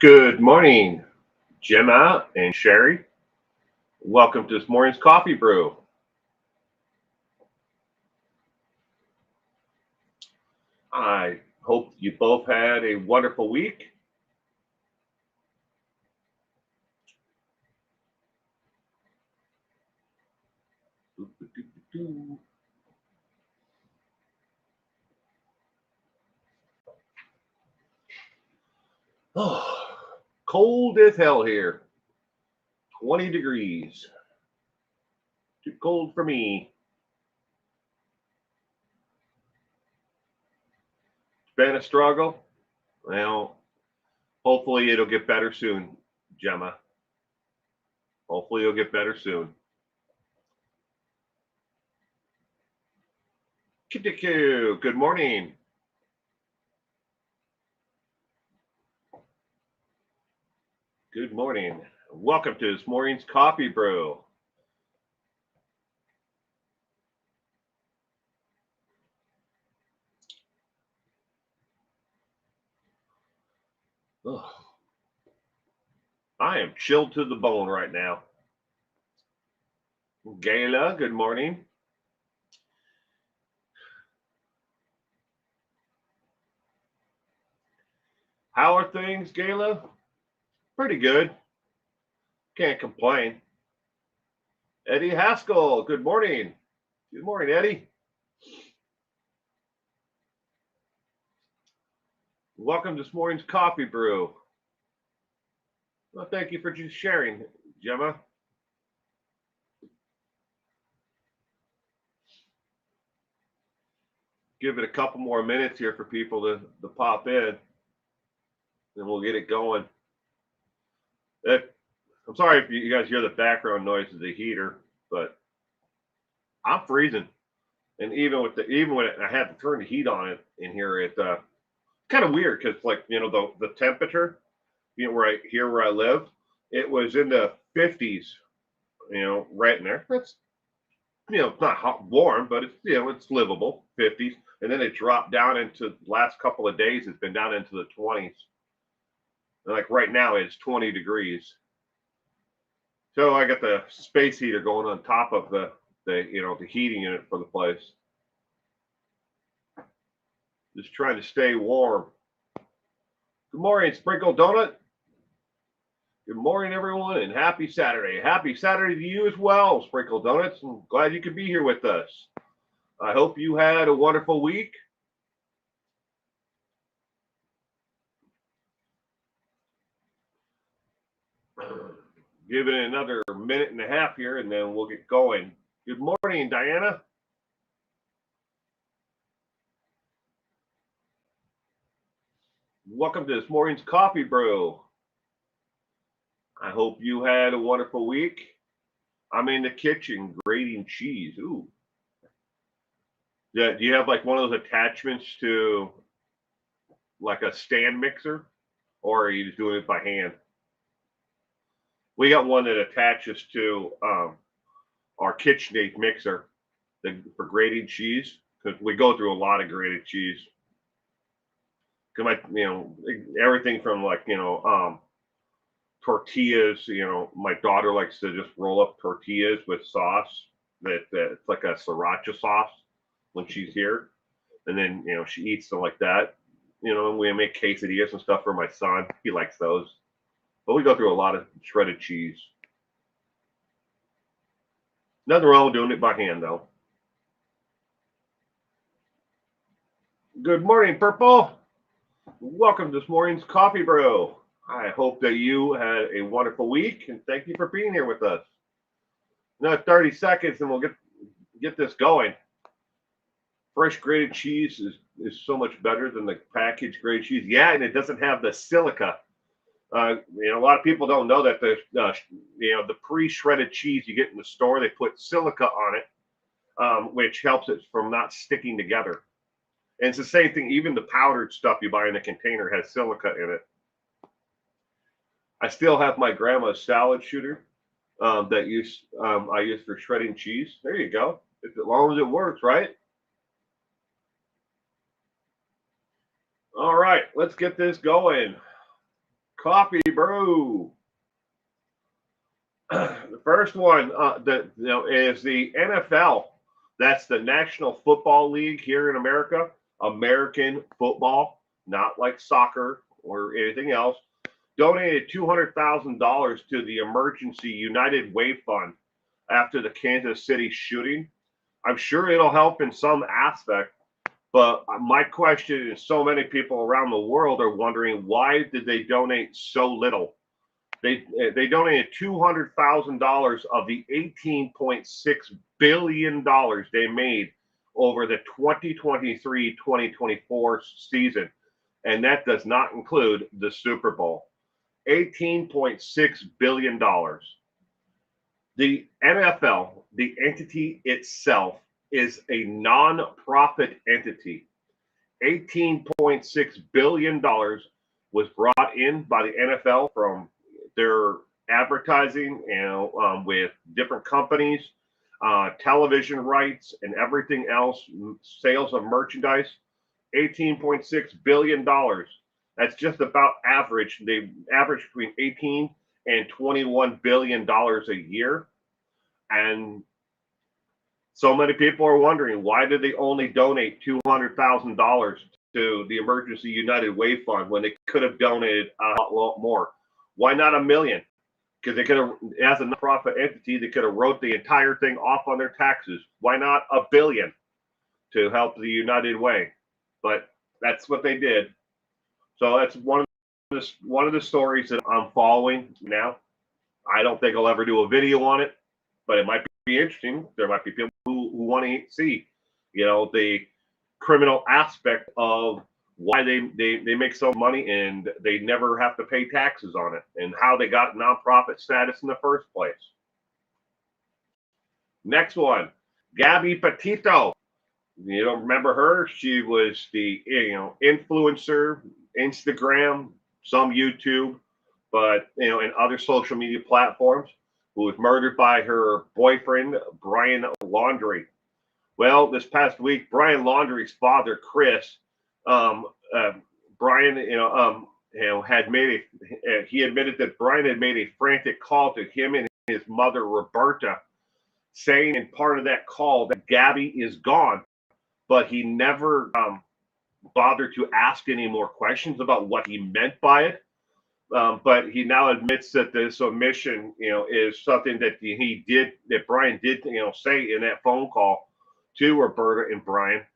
Good morning, Gemma and Sherry. Welcome to this morning's coffee brew. I hope you both had a wonderful week. Oh, cold as hell here. 20 degrees. Too cold for me. It's been a struggle. Well, hopefully it'll get better soon, Gemma. Hopefully it'll get better soon. Kitiku, good morning. Good morning. Welcome to this morning's coffee brew. Oh, I am chilled to the bone right now. Gayla, good morning. How are things, Gayla? Pretty good. Can't complain. Eddie Haskell, good morning. Good morning, Eddie. Welcome to this morning's coffee brew. Well, thank you for just sharing, Gemma. Give it a couple more minutes here for people to pop in, and we'll get it going. I'm sorry if you guys hear the background noise of the heater, but I'm freezing. And even when I had to turn the heat on it in here, it's kind of weird because like the temperature, where I live, it was in the 50s, right in there. That's it's not hot warm, but it's livable 50s, and then it dropped down into the last couple of days. It's been down into the 20s. And like right now, it's 20 degrees. So I got the space heater going on top of the heating unit for the place. Just trying to stay warm. Good morning, Sprinkle Donut. Good morning, everyone, and happy Saturday. Happy Saturday to you as well, Sprinkle Donuts. I'm glad you could be here with us. I hope you had a wonderful week. Give it another minute and a half here, and then we'll get going. Good morning, Diana. Welcome to this morning's coffee brew. I hope you had a wonderful week. I'm in the kitchen grating cheese. Ooh. Yeah, do you have like one of those attachments to like a stand mixer, or are you just doing it by hand? We got one that attaches to our KitchenAid mixer for grating cheese, because we go through a lot of grated cheese. Because everything from like tortillas. My daughter likes to just roll up tortillas with sauce that's like a sriracha sauce when she's here, and then she eats them like that. And we make quesadillas and stuff for my son. He likes those. But we go through a lot of shredded cheese. Nothing wrong with doing it by hand, though. Good morning, Purple. Welcome to this morning's coffee brew. I hope that you had a wonderful week, and thank you for being here with us. Another 30 seconds, and we'll get this going. Fresh grated cheese is so much better than the packaged grated cheese. Yeah, and it doesn't have the silica. A lot of people don't know that the pre-shredded cheese you get in the store, they put silica on it, which helps it from not sticking together. And it's the same thing. Even the powdered stuff you buy in a container has silica in it. I still have my grandma's salad shooter that I use for shredding cheese. There you go. As long as it works, right? All right, let's get this going. Coffee Brew. The first one is the NFL. That's the National Football League here in America. American football, not like soccer or anything else. Donated $200,000 to the Emergency United Way Fund after the Kansas City shooting. I'm sure it'll help in some aspect, but my question is, so many people around the world are wondering, why did they donate so little? They donated $200,000 of the $18.6 billion they made over the 2023-2024 season, and that does not include the Super Bowl. $18.6 billion. The NFL, the entity itself, is a non-profit entity. $18.6 billion was brought in by the NFL from their advertising, with different companies, television rights, and everything else, sales of merchandise. $18.6 billion. That's just about average. They average between 18 and $21 billion a year. And so many people are wondering, why did they only donate $200,000 to the Emergency United Way Fund when they could have donated a lot more? Why not $1 million? Because they could have, as a nonprofit entity, they could have wrote the entire thing off on their taxes. Why not $1 billion to help the United Way? But that's what they did. So that's one of the stories that I'm following now. I don't think I'll ever do a video on it, but it might be interesting. There might be people who want to see, the criminal aspect of why they make so much money and they never have to pay taxes on it, and how they got nonprofit status in the first place. Next one, Gabby Petito. You don't remember her? She was the influencer, Instagram, some YouTube, but in other social media platforms, who was murdered by her boyfriend, Brian Laundrie. Well, this past week, Brian Laundrie's father, Chris, Brian, had made he admitted that Brian had made a frantic call to him and his mother, Roberta, saying in part of that call that Gabby is gone, but he never bothered to ask any more questions about what he meant by it. But he now admits that this omission, is something that Brian did, say in that phone call to Roberta and Brian,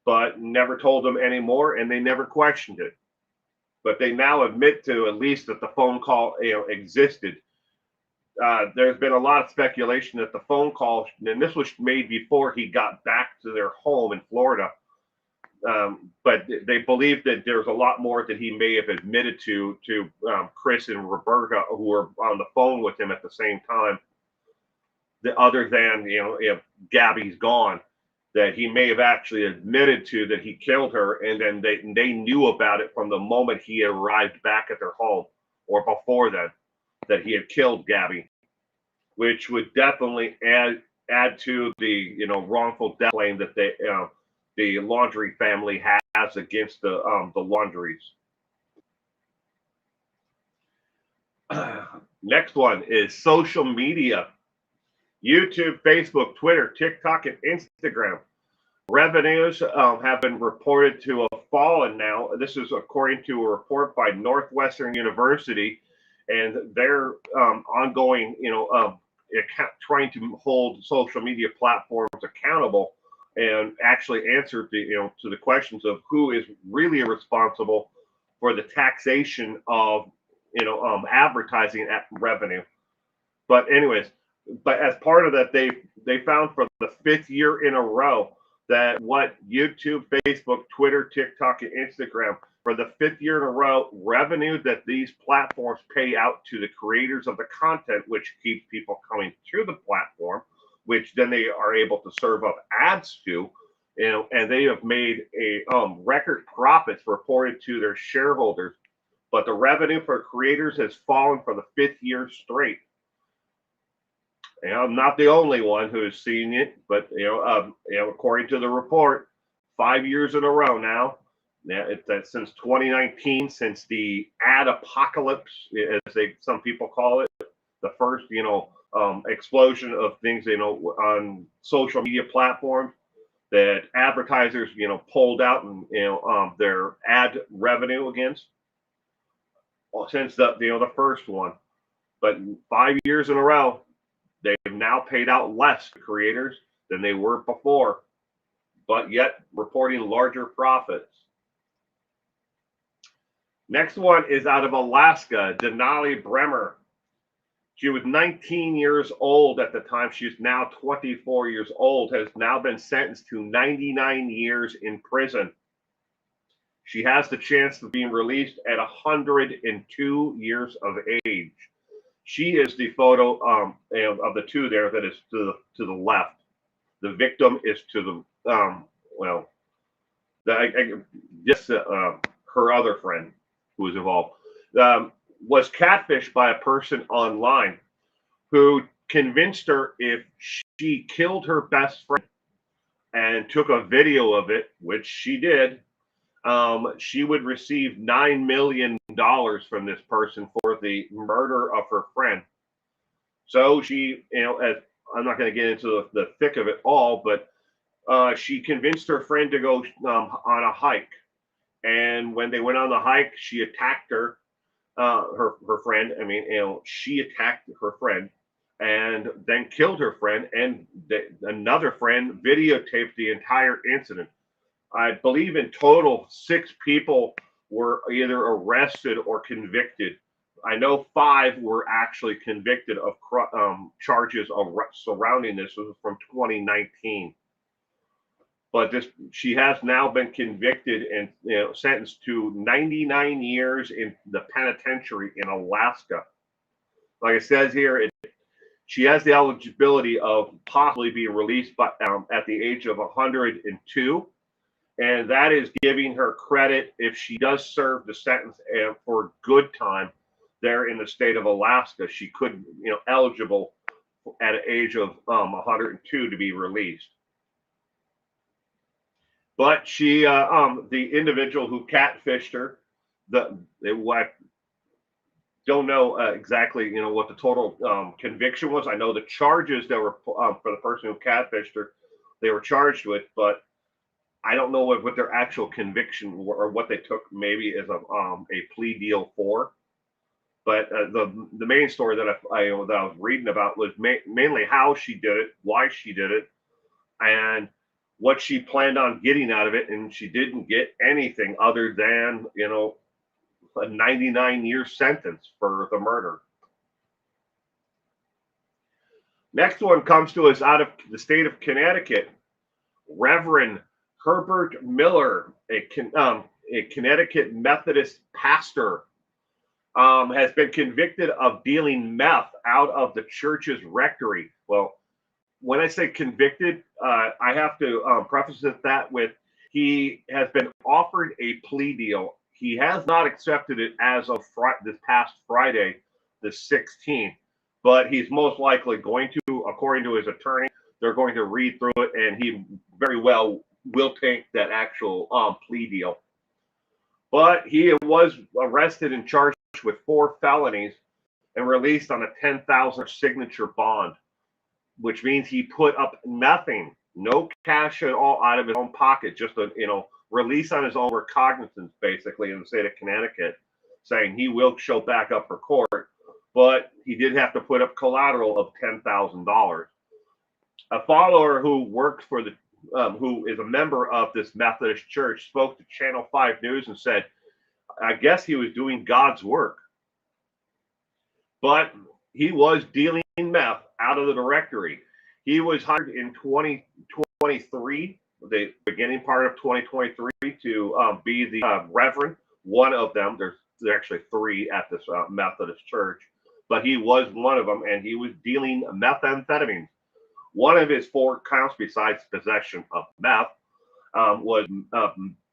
but never told them anymore, and they never questioned it. But they now admit to at least that the phone call, existed. There's been a lot of speculation that the phone call, and this was made before he got back to their home in Florida, but they believe that there's a lot more that he may have admitted to Chris and Roberta, who were on the phone with him at the same time, other than, if Gabby's gone, that he may have actually admitted to that he killed her, and then they knew about it from the moment he arrived back at their home, or before then, that he had killed Gabby, which would definitely add to the wrongful death claim that the Laundrie family has against the Laundries. Next one is social media. YouTube, Facebook, Twitter, TikTok, and Instagram. Revenues have been reported to have fallen now. This is according to a report by Northwestern University, and their ongoing, trying to hold social media platforms accountable and actually answer to the questions of who is really responsible for the taxation of advertising revenue. But anyways, as part of that, they found for the 5th year in a row that what YouTube, Facebook, Twitter, TikTok, and Instagram, for the 5th year in a row, revenue that these platforms pay out to the creators of the content, which keeps people coming to the platform, which then they are able to serve up ads to, and they have made a record profits reported to their shareholders. But the revenue for creators has fallen for the 5th year straight. I'm not the only one who has seen it, but according to the report, 5 years in a row now, Now, it's since 2019, since the ad apocalypse, as some people call it, the first, explosion of things, on social media platforms that advertisers, pulled out and, their ad revenue against. Well, since the first one, but 5 years in a row, they've now paid out less to creators than they were before, but yet reporting larger profits. Next one is out of Alaska, Denali Bremer. She was 19 years old at the time. She's now 24 years old, has now been sentenced to 99 years in prison. She has the chance of being released at 102 years of age. She is the photo of the two there that is to the left. The victim is to the her other friend who was involved, was catfished by a person online who convinced her if she killed her best friend and took a video of it, which she did, she would receive $9 million from this person for the murder of her friend. So she, as I'm not going to get into the thick of it all, but she convinced her friend to go on a hike. And when they went on the hike, she attacked her friend. She attacked her friend and then killed her friend. And another friend videotaped the entire incident. I believe in total 6 people were either arrested or convicted. I know 5 were actually convicted of charges surrounding this. This was from 2019. But she has now been convicted and sentenced to 99 years in the penitentiary in Alaska. Like it says here, she has the eligibility of possibly being released at the age of 102. And that is giving her credit if she does serve the sentence for good time there in the state of Alaska. She could, eligible at an age of 102 to be released. But she, the individual who catfished her, I don't know exactly, what the total conviction was. I know the charges that were for the person who catfished her, they were charged with, but I don't know what their actual conviction were or what they took maybe as a plea deal for. But the main story that I was reading about was mainly how she did it, why she did it, and what she planned on getting out of it, and she didn't get anything other than a 99-year sentence for the murder. Next one comes to us out of the state of Connecticut. Reverend Herbert Miller, a Connecticut Methodist pastor, has been convicted of dealing meth out of the church's rectory. Well, when I say convicted, I have to preface that with he has been offered a plea deal. He has not accepted it as of this past Friday, the 16th, but he's most likely going to, according to his attorney, they're going to read through it, and he very well will take that actual plea deal. But he was arrested and charged with 4 felonies and released on a $10,000 signature bond, which means he put up nothing, no cash at all out of his own pocket, just a release on his own recognizance, basically, in the state of Connecticut, saying he will show back up for court, but he did have to put up collateral of $10,000. A follower who worked for who is a member of this Methodist church spoke to Channel 5 News and said, I guess he was doing God's work. But he was dealing meth out of the directory. He was hired in 2023, the beginning part of 2023, to be the reverend. One of them, there's actually 3 at this Methodist church, but he was one of them, and he was dealing methamphetamines. One of his 4 counts, besides possession of meth, was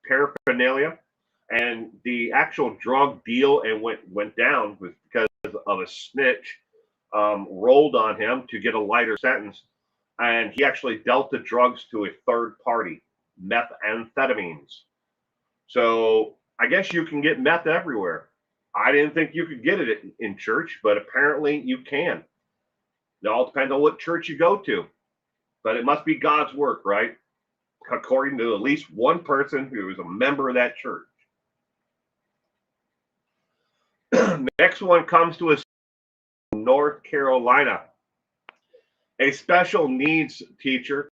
paraphernalia, and the actual drug deal and went down was because of a snitch rolled on him to get a lighter sentence, and he actually dealt the drugs to a third party, methamphetamines. So I guess you can get meth everywhere. I didn't think you could get it in church, but apparently you can. It all depends on what church you go to, but it must be God's work, right? According to at least one person who is a member of that church. Next one comes to us from North Carolina. A special needs teacher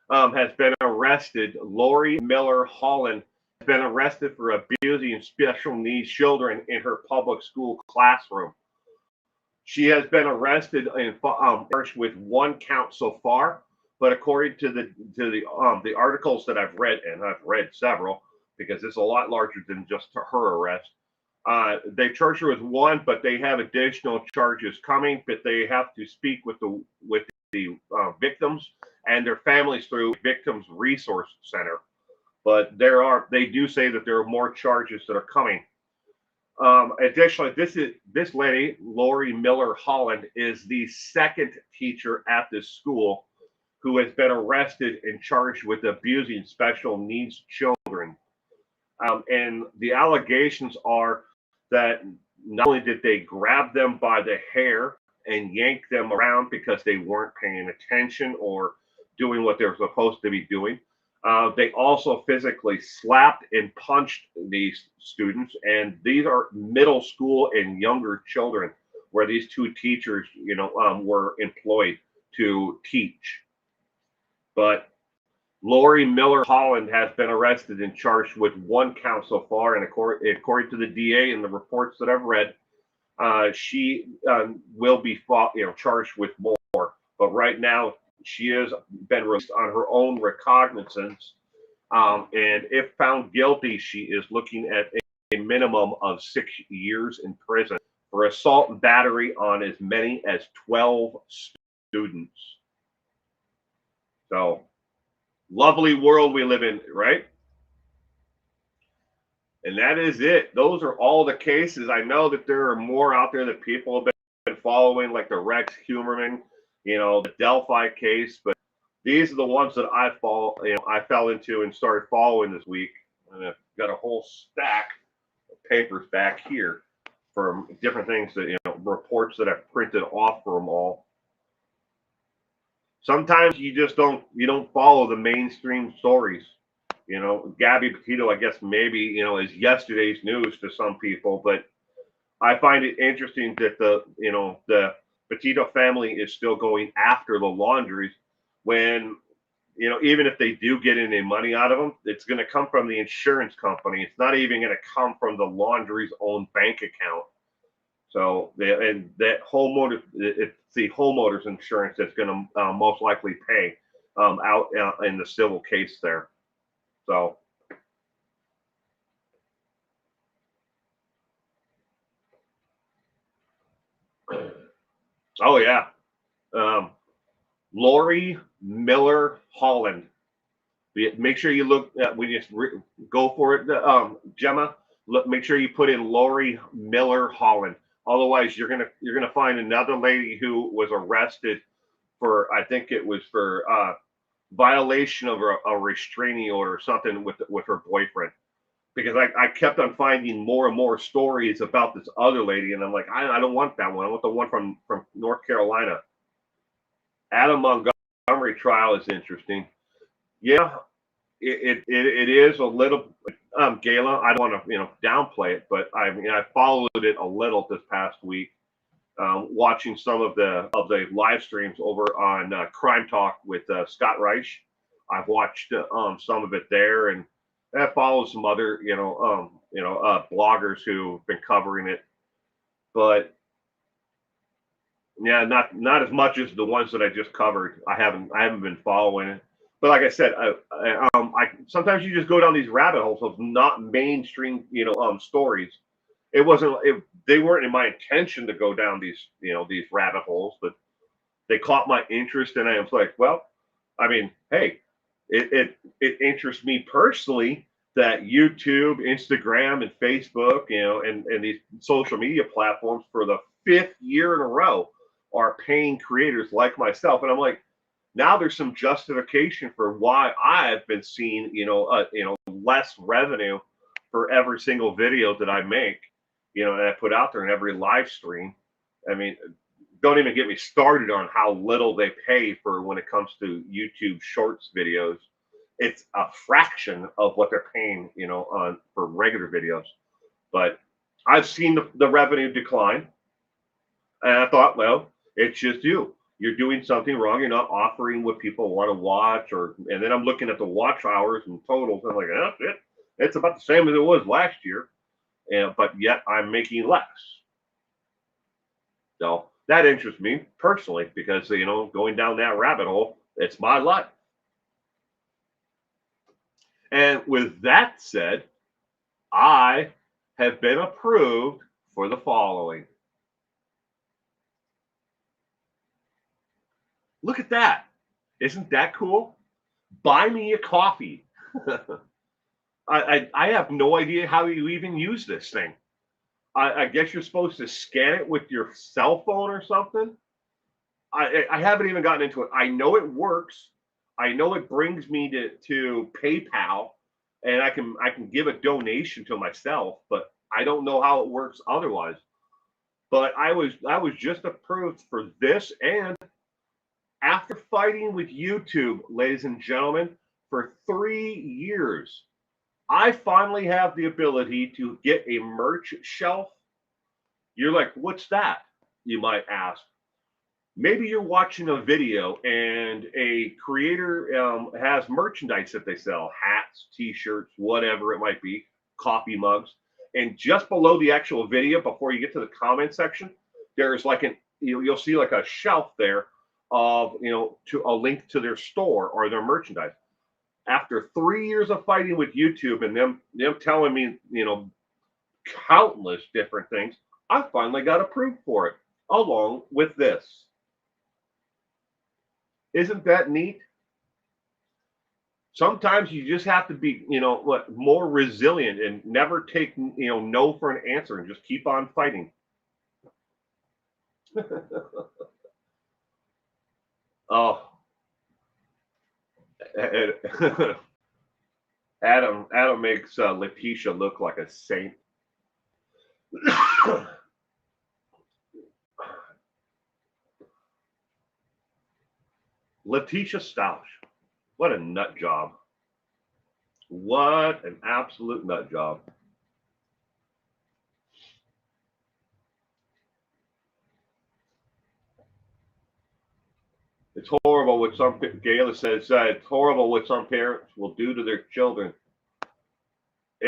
has been arrested. Lori Miller Holland has been arrested for abusing special needs children in her public school classroom. She has been arrested and charged with one count so far, but according to the articles that I've read, and I've read several because it's a lot larger than just her arrest. They charged her with one, but they have additional charges coming. But they have to speak with the victims and their families through Victims Resource Center. But they do say that there are more charges that are coming. Additionally, this lady, Lori Miller Holland, is the second teacher at this school who has been arrested and charged with abusing special needs children. And the allegations are that not only did they grab them by the hair and yank them around because they weren't paying attention or doing what they were supposed to be doing, they also physically slapped and punched these students, and these are middle school and younger children where these two teachers, were employed to teach. But Lori Miller Holland has been arrested and charged with one count so far, and according to the DA and the reports that I've read, she will be charged with more. But right now, she has been released on her own recognizance, and if found guilty, she is looking at a minimum of 6 years in prison for assault and battery on as many as 12 students. So, lovely world we live in, right? And that is it. Those are all the cases. I know that there are more out there that people have been following, like the Rex Humerman, the Delphi case, but these are the ones that I fell into and started following this week. And I've got a whole stack of papers back here from different things that, reports that I've printed off for them all. Sometimes you don't follow the mainstream stories. Gabby Petito, I guess maybe, is yesterday's news to some people, but I find it interesting that the Petito family is still going after the laundries when, even if they do get any money out of them, it's going to come from the insurance company. It's not even going to come from the laundry's own bank account. So, and that it's the homeowner's insurance that's going to most likely pay out in the civil case there. So, oh yeah, Lori Miller Holland. Make sure you look. We just go for it, Gemma. Make sure you put in Lori Miller Holland. Otherwise, you're gonna find another lady who was arrested for, I think it was for violation of a restraining order or something with her boyfriend. Because I kept on finding more and more stories about this other lady, and I'm like, I don't want that one. I want the one from North Carolina. Adam Montgomery trial is interesting. Yeah, it is a little, Gala. I don't want to downplay it, but I followed it a little this past week, watching some of the live streams over on Crime Talk with Scott Reich. I've watched some of it there, and that follows some other bloggers who've been covering it, but yeah, not as much as the ones that I just covered. I haven't been following it. But like I said, I sometimes you just go down these rabbit holes of not mainstream, stories. They weren't in my intention to go down these rabbit holes, but they caught my interest, and I was like, well, I mean, hey, it interests me personally that YouTube, Instagram, and Facebook, and these social media platforms for the 5th year in a row are paying creators like myself, and I'm like, now there's some justification for why I've been seeing, less revenue for every single video that I make, and I put out there in every live stream. I mean, don't even get me started on how little they pay for when it comes to YouTube Shorts videos. It's a fraction of what they're paying, on for regular videos. But I've seen the revenue decline, and I thought, well, it's just you. You're doing something wrong. You're not offering what people want to watch, and then I'm looking at the watch hours and totals. And I'm like, oh, it's about the same as it was last year, but yet I'm making less. So that interests me personally because going down that rabbit hole, it's my life. And with that said, I have been approved for the following. Look at that. Isn't that cool? Buy me a coffee. I have no idea how you even use this thing. I guess you're supposed to scan it with your cell phone or something. I haven't even gotten into it. I know it works. I know it brings me to PayPal, and I can give a donation to myself, but I don't know how it works otherwise. But I was just approved for this, and after fighting with YouTube, ladies and gentlemen, for 3 years, I finally have the ability to get a merch shelf. You're like, what's that? You might ask. Maybe you're watching a video and a creator has merchandise that they sell, hats, t-shirts, whatever it might be, coffee mugs. And just below the actual video, before you get to the comment section, there's like you'll see like a shelf there of, to a link to their store or their merchandise. After 3 years of fighting with YouTube and them telling me, countless different things, I finally got approved for it, along with this. Isn't that neat? Sometimes you just have to be, more resilient and never take, no for an answer and just keep on fighting. Oh, Adam makes Letitia look like a saint. Letitia Stoush, what a nut job. What an absolute nut job. It's horrible what some, Gayla says, it's horrible what some parents will do to their children.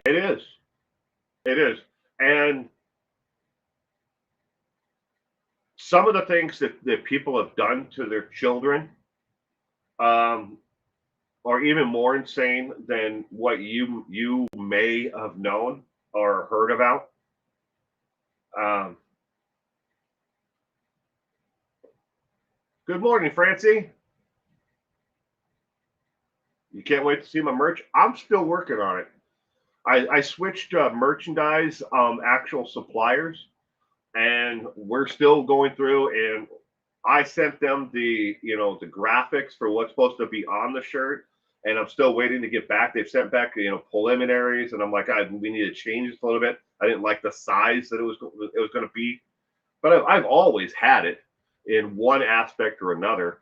It is. It is. And some of the things that people have done to their children are even more insane than what you may have known or heard about. Good morning, Francie. You can't wait to see my merch. I'm still working on it. I switched merchandise, actual suppliers, and we're still going through. And I sent them the graphics for what's supposed to be on the shirt, and I'm still waiting to get back. They've sent back preliminaries, and I'm like, we need to change this a little bit. I didn't like the size that it was going to be, but I've always had it in one aspect or another,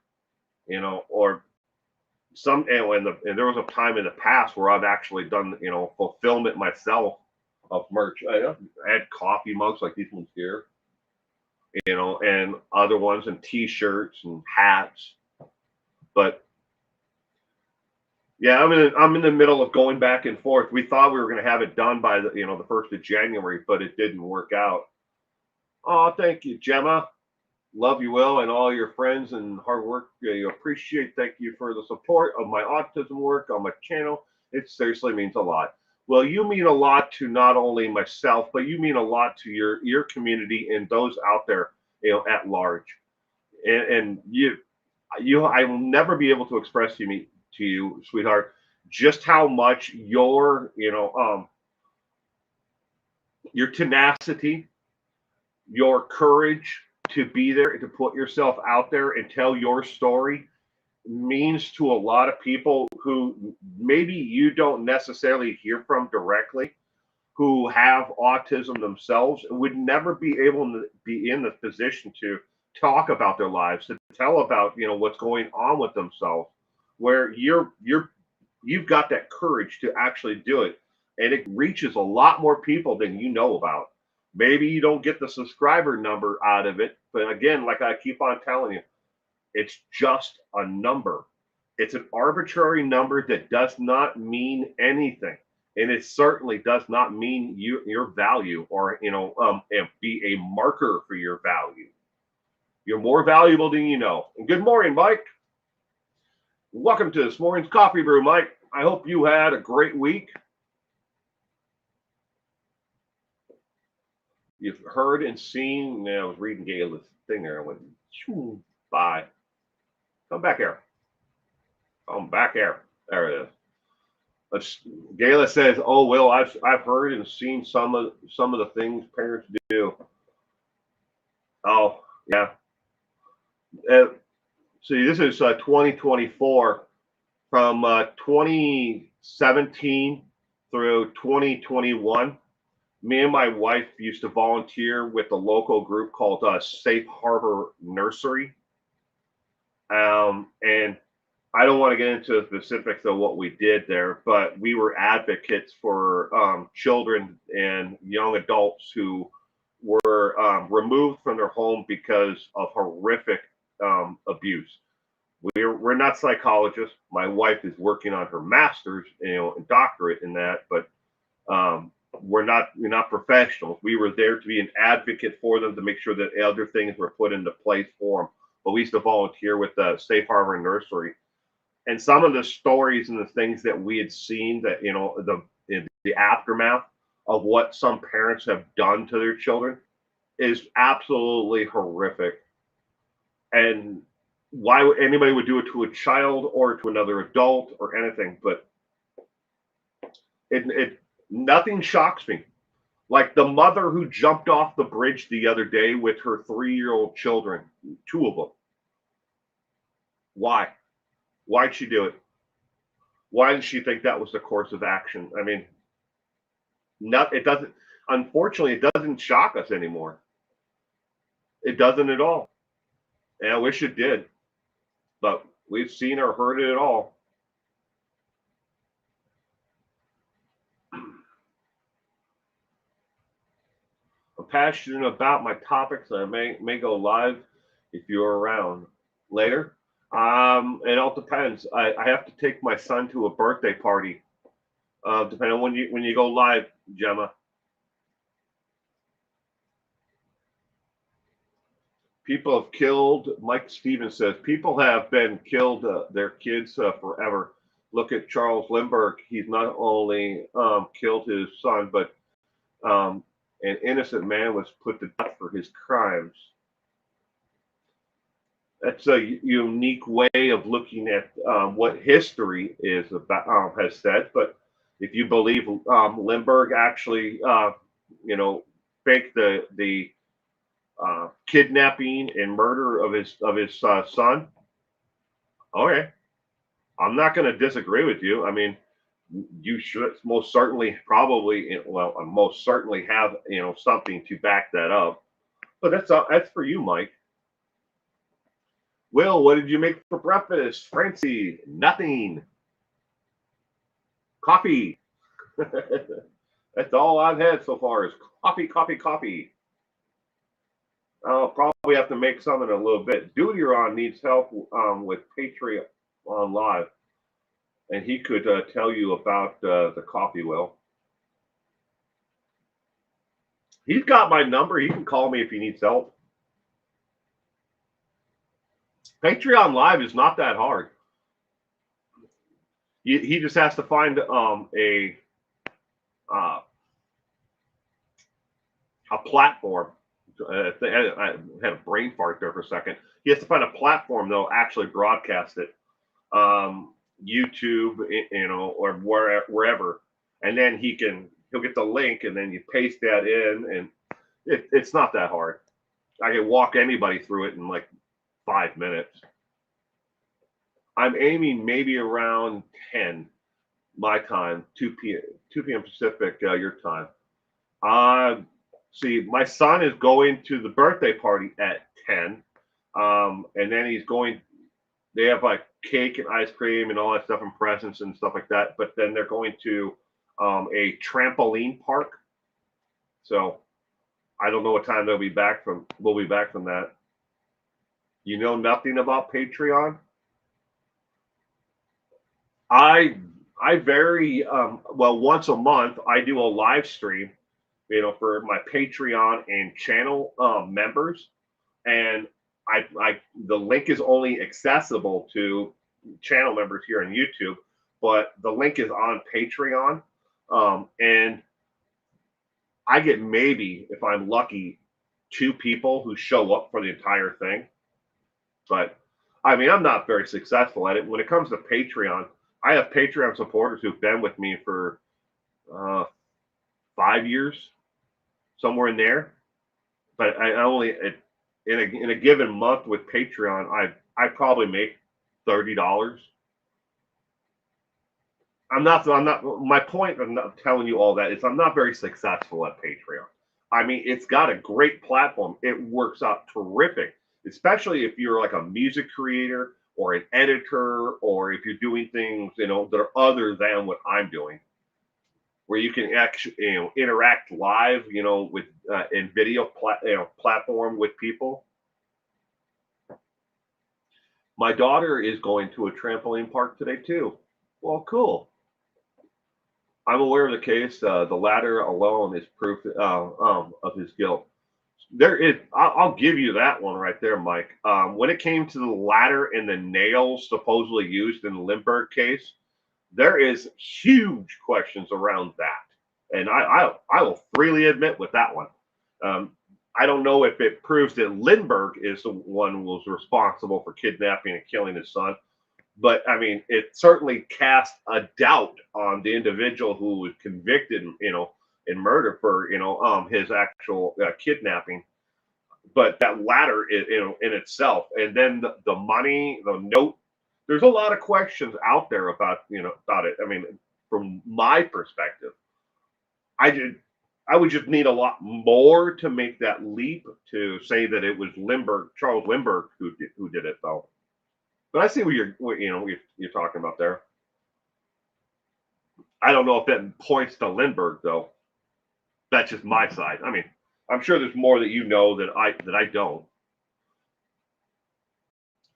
or some. And there was a time in the past where I've actually done fulfillment myself of merch. I had coffee mugs like these ones here, and other ones, and t-shirts and hats. But yeah, I'm in the middle of going back and forth. We thought we were going to have it done by the 1st of January, but it didn't work out. Oh, thank you, Gemma. Love you, Will, and all your friends and hard work. You appreciate. Thank you for the support of my autism work on my channel. It seriously means a lot. Well, you mean a lot to not only myself, but you mean a lot to your community and those out there, at large. And I will never be able to express to you, sweetheart, just how much your tenacity, your courage to be there and to put yourself out there and tell your story means to a lot of people who maybe you don't necessarily hear from directly, who have autism themselves and would never be able to be in the position to talk about their lives, to tell about what's going on with themselves, where you've got that courage to actually do it, and it reaches a lot more people than you know about. Maybe you don't get the subscriber number out of it, but again, like I keep on telling you, it's just a number. It's an arbitrary number that does not mean anything, and it certainly does not mean your value, or be a marker for your value. You're more valuable than you know. And good morning, Mike. Welcome to this morning's coffee brew, Mike. I hope you had a great week. You've heard and seen. I was reading Gayla's thing there. I went, bye. Come back here. Come back here. There it is. Gayla says, "Oh well, I've heard and seen some of the things parents do." Oh yeah. See, this is 2024, from 2017 through 2021. Me and my wife used to volunteer with a local group called Safe Harbor Nursery. And I don't want to get into the specifics of what we did there, but we were advocates for children and young adults who were removed from their home because of horrific abuse. We're not psychologists. My wife is working on her master's, and doctorate in that, but we're not professionals. We were there to be an advocate for them, to make sure that other things were put into place for them. But we used to volunteer with the Safe Harbor Nursery, and some of the stories and the things that we had seen, that the aftermath of what some parents have done to their children, is absolutely horrific. And why would anybody would do it to a child or to another adult or anything? But nothing shocks me. Like the mother who jumped off the bridge the other day with her 3-year-old children, 2 of them. Why? Why'd she do it? Why did she think that was the course of action? I mean, it doesn't. Unfortunately, it doesn't shock us anymore. It doesn't at all. And I wish it did, but we've seen or heard it all. I'm passionate about my topics. I may go live if you're around later. It all depends. I have to take my son to a birthday party. Depending on when you go live, Gemma. People have killed. Mike Stevens says people have been killed. Their kids forever. Look at Charles Lindbergh. He's not only killed his son, but an innocent man was put to death for his crimes. That's a unique way of looking at what history is about, has said. But if you believe Lindbergh actually, faked the kidnapping and murder of his son, okay, I'm not going to disagree with you. I mean, you should most certainly most certainly have something to back that up. But that's for you, Mike. Will, what did you make for breakfast? Francie, nothing. Coffee. That's all I've had so far is coffee, coffee, coffee. I'll probably have to make some in a little bit. Duderon needs help with Patreon on Live, and he could tell you about the coffee. Will. He's got my number. He can call me if he needs help. Patreon Live is not that hard. He just has to find a platform. I had a brain fart there for a second. He has to find a platform that'll actually broadcast it, YouTube, or wherever, and then he'll get the link, and then you paste that in, and it's not that hard. I can walk anybody through it in like 5 minutes. I'm aiming maybe around 10 my time, 2 p.m. Pacific, your time. See, my son is going to the birthday party at 10. And then he's going, they have like cake and ice cream and all that stuff and presents and stuff like that. But then they're going to a trampoline park. So I don't know what time we'll be back from that. You know nothing about Patreon? I I very well, once a month I do a live stream, for my Patreon and channel members, and I the link is only accessible to channel members here on YouTube, but the link is on Patreon, and I get, maybe if I'm lucky, two people who show up for the entire thing. But I mean, I'm not very successful at it. When it comes to Patreon, I have Patreon supporters who've been with me for uh, 5 years, somewhere in there. But I only in a given month with Patreon, I probably make $30. I'm not. My point of not telling you all that is I'm not very successful at Patreon. I mean, it's got a great platform. It works out terrific, especially if you're like a music creator or an editor, or if you're doing things that are other than what I'm doing, where you can actually interact live, with in video platform with people. My daughter is going to a trampoline park today too. Well, cool. I'm aware of the case. The latter alone is proof of his guilt. There is. I'll give you that one right there, Mike. When it came to the ladder and the nails supposedly used in the Lindbergh case, there is huge questions around that, and I will freely admit with that one. Um, I don't know if it proves that Lindbergh is the one who was responsible for kidnapping and killing his son, but I mean, it certainly cast a doubt on the individual who was convicted, in murder for, his actual kidnapping. But that ladder, in itself, and then the money, the note. There's a lot of questions out there about it. I mean, from my perspective, I did. I would just need a lot more to make that leap to say that it was Charles Lindbergh, who did it, though. But I see what you're talking about there. I don't know if that points to Lindbergh, though. That's just my side. I mean, I'm sure there's more that that I don't.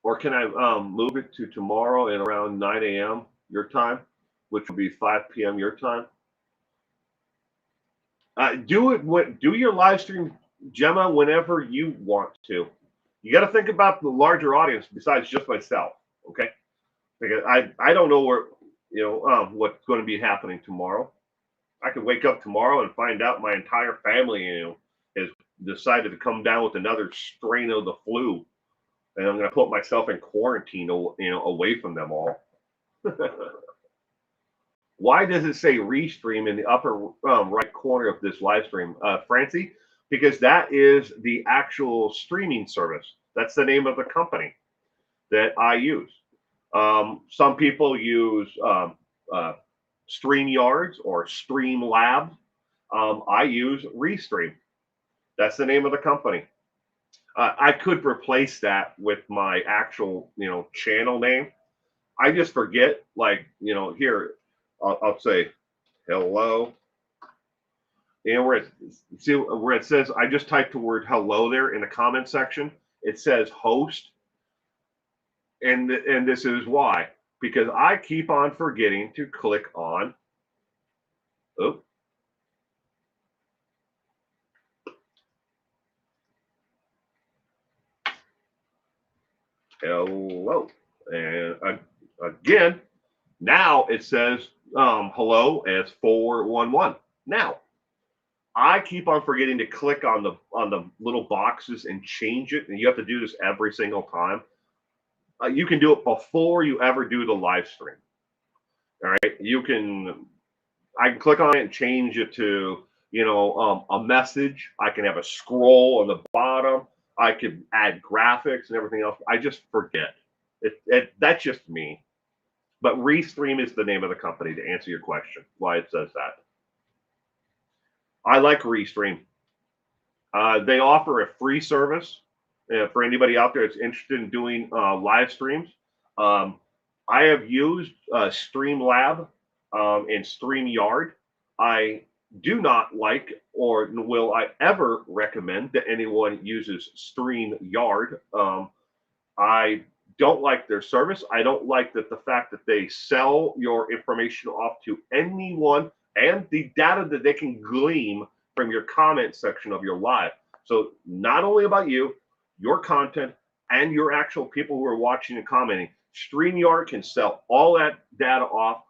Or can I move it to tomorrow at around 9 a.m. your time, which would be 5 p.m. your time? Do your live stream, Gemma, whenever you want to. You got to think about the larger audience besides just myself, okay? Because I don't know what's going to be happening tomorrow. I could wake up tomorrow and find out my entire family, has decided to come down with another strain of the flu, and I'm going to put myself in quarantine, away from them all. Why does it say restream in the upper right corner of this live stream, Francie? Because that is the actual streaming service. That's the name of the company that I use. Some people use StreamYards or Streamlabs. I use Restream. That's the name of the company. I could replace that with my actual, channel name. I just forget, like, here, I'll say hello. Where it says, I just typed the word hello there in the comment section. It says host, and this is why, because I keep on forgetting to click on. Oh, hello, and again, now it says hello as 411. Now I keep on forgetting to click on the little boxes and change it, and you have to do this every single time. You can do it before you ever do the live stream. All right, I can click on it and change it to a message. I can have a scroll on the bottom. I could add graphics and everything else. I just forget. That's just me. But Restream is the name of the company, to answer your question, why it says that. I like Restream. They offer a free service for anybody out there that's interested in doing live streams. Um, I have used Streamlab and StreamYard. I do not like or will I ever recommend that anyone uses StreamYard. I don't like their service. I don't like that the fact that they sell your information off to anyone and the data that they can glean from your comment section of your live. So not only about you, your content, and your actual people who are watching and commenting. StreamYard can sell all that data off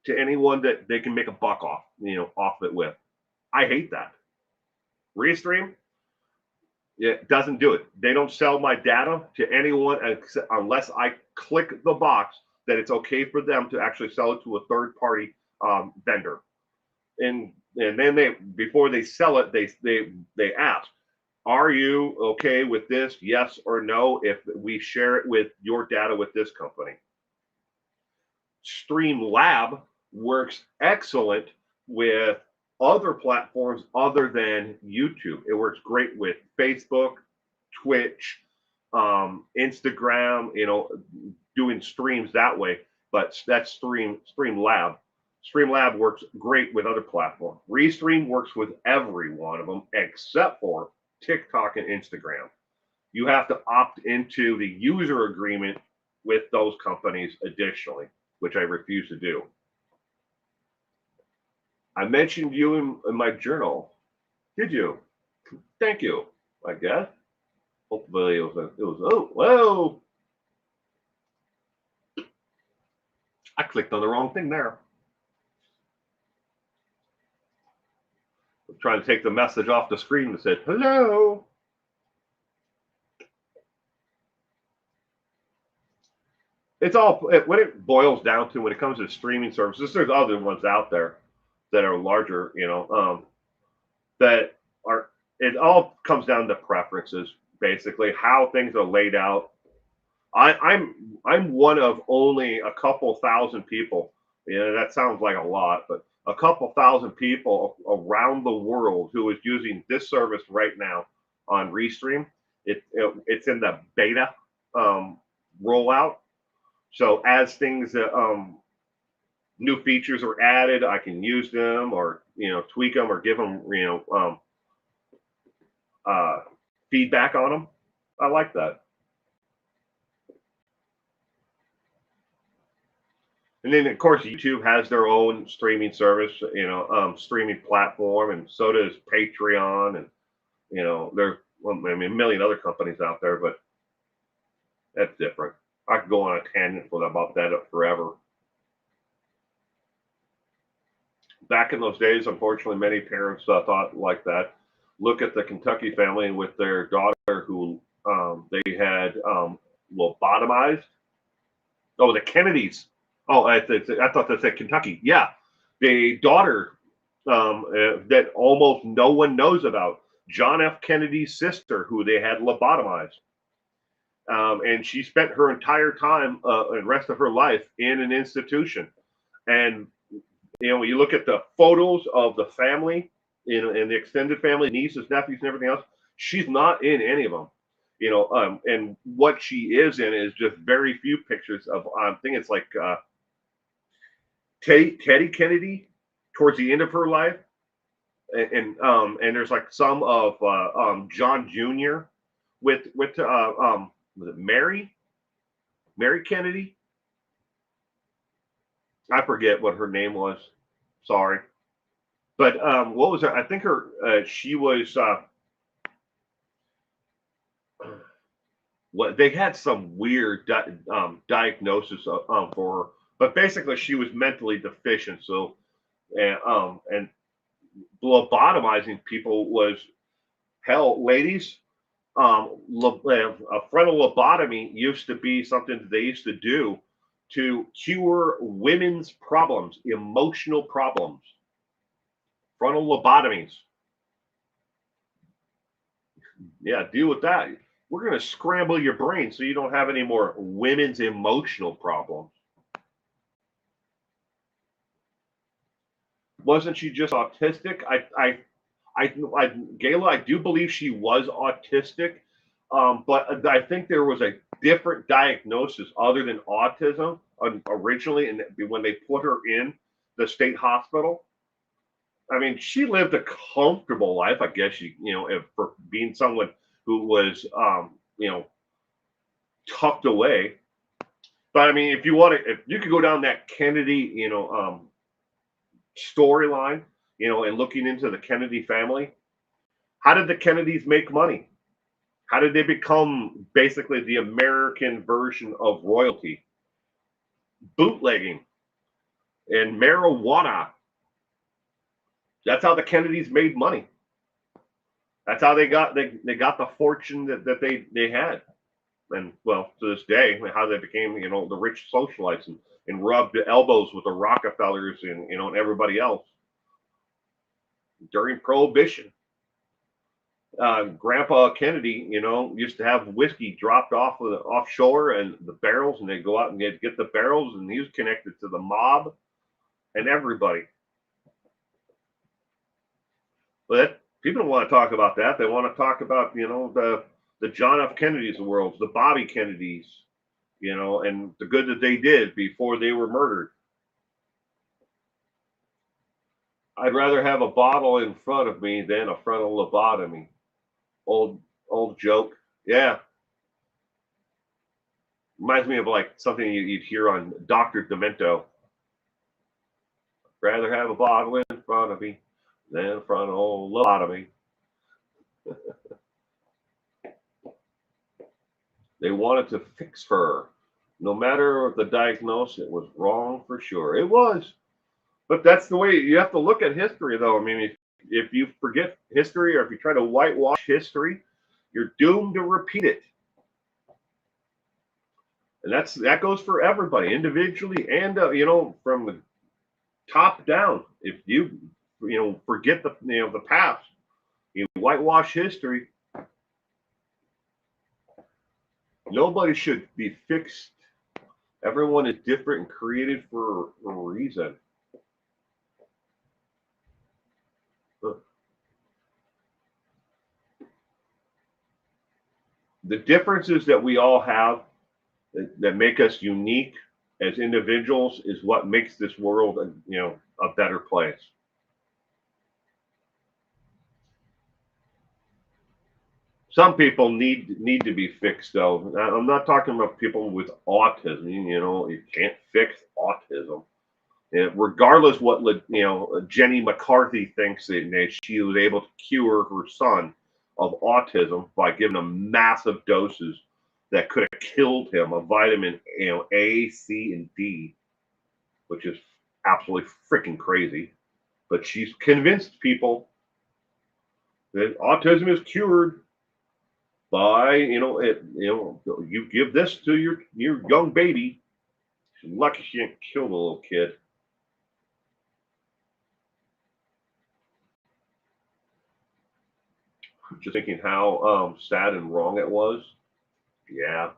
to anyone that they can make a buck off, off it with. I hate that. Restream, it doesn't do it. They don't sell my data to anyone unless I click the box that it's okay for them to actually sell it to a third party vendor. And then they, before they sell it, they ask, are you okay with this? Yes or no? If we share it with your data with this company. Streamlab works excellent with other platforms other than YouTube. It works great with Facebook, Twitch, Instagram, doing streams that way. But that's Streamlab. Streamlab works great with other platforms. Restream works with every one of them except for TikTok and Instagram. You have to opt into the user agreement with those companies additionally, which I refuse to do. I mentioned you in my journal. Did you? Thank you, I guess. Hopefully it was oh, whoa. I clicked on the wrong thing there. I'm trying to take the message off the screen that said, hello. It's all, what it boils down to when it comes to streaming services, there's other ones out there that are larger, that are, it all comes down to preferences, basically, how things are laid out. I'm one of only a couple thousand people. That sounds like a lot, but a couple thousand people around the world who is using this service right now on Restream. It's in the beta rollout. So as things new features are added, I can use them or tweak them or give them feedback on them. I like that. And then of course YouTube has their own streaming service, streaming platform, and so does Patreon, and there's a million other companies out there, but that's different. I could go on a tangent about that forever. Back in those days, unfortunately, many parents thought like that. Look at the Kentucky family with their daughter who they had lobotomized. Oh, the Kennedys. Oh, I thought that said Kentucky. Yeah, the daughter that almost no one knows about, John F. Kennedy's sister, who they had lobotomized. And she spent her entire time and rest of her life in an institution. And when you look at the photos of the family, and the extended family, nieces, nephews, and everything else, she's not in any of them. And what she is in is just very few pictures of. I think it's like Teddy Kennedy towards the end of her life, and there's like some of John Jr. with was it Mary Kennedy? I forget what her name was. Sorry, but what was her? I think she was. What they had some weird diagnosis for her, but basically she was mentally deficient. So, and lobotomizing people was hell, ladies. A frontal lobotomy used to be something that they used to do to cure women's problems, emotional problems. Frontal lobotomies. Yeah, deal with that. We're going to scramble your brain so you don't have any more women's emotional problems. Wasn't she just autistic? Gayla, I do believe she was autistic, but I think there was a different diagnosis other than autism originally, and when they put her in the state hospital. I mean, she lived a comfortable life, I guess if for being someone who was tucked away. But I mean, if you could go down that Kennedy, storyline, and looking into the Kennedy family, how did the Kennedys make money? How did they become basically the American version of royalty? Bootlegging and marijuana. That's how the Kennedys made money. That's how they got the fortune that they had. And well, to this day, how they became, the rich socialites and rubbed elbows with the Rockefellers and everybody else during Prohibition. Grandpa Kennedy, used to have whiskey dropped off offshore and the barrels, and they'd go out and they'd get the barrels, and he was connected to the mob and everybody. But people don't want to talk about that. They want to talk about, the John F. Kennedys of the world, the Bobby Kennedys, and the good that they did before they were murdered. I'd rather have a bottle in front of me than a frontal lobotomy. Old joke. Yeah. Reminds me of like something you'd hear on Dr. Demento. Rather have a bottle in front of me than a frontal lobotomy. They wanted to fix her. No matter the diagnosis, it was wrong for sure. It was. But that's the way you have to look at history, though. I mean, if you forget history or if you try to whitewash history, you're doomed to repeat it. And that goes for everybody, individually and from the top down. If you forget the past, you whitewash history. Nobody should be fixed. Everyone is different and created for a reason. The differences that we all have that make us unique as individuals is what makes this world a better place. Some people need to be fixed, though. I'm not talking about people with autism. You can't fix autism. And regardless what Jenny McCarthy thinks that she was able to cure her son of autism by giving him massive doses that could have killed him of vitamin A, C, and D, which is absolutely freaking crazy. But she's convinced people that autism is cured by you give this to your young baby. She's lucky she didn't kill the little kid. Just thinking how sad and wrong it was. Yeah.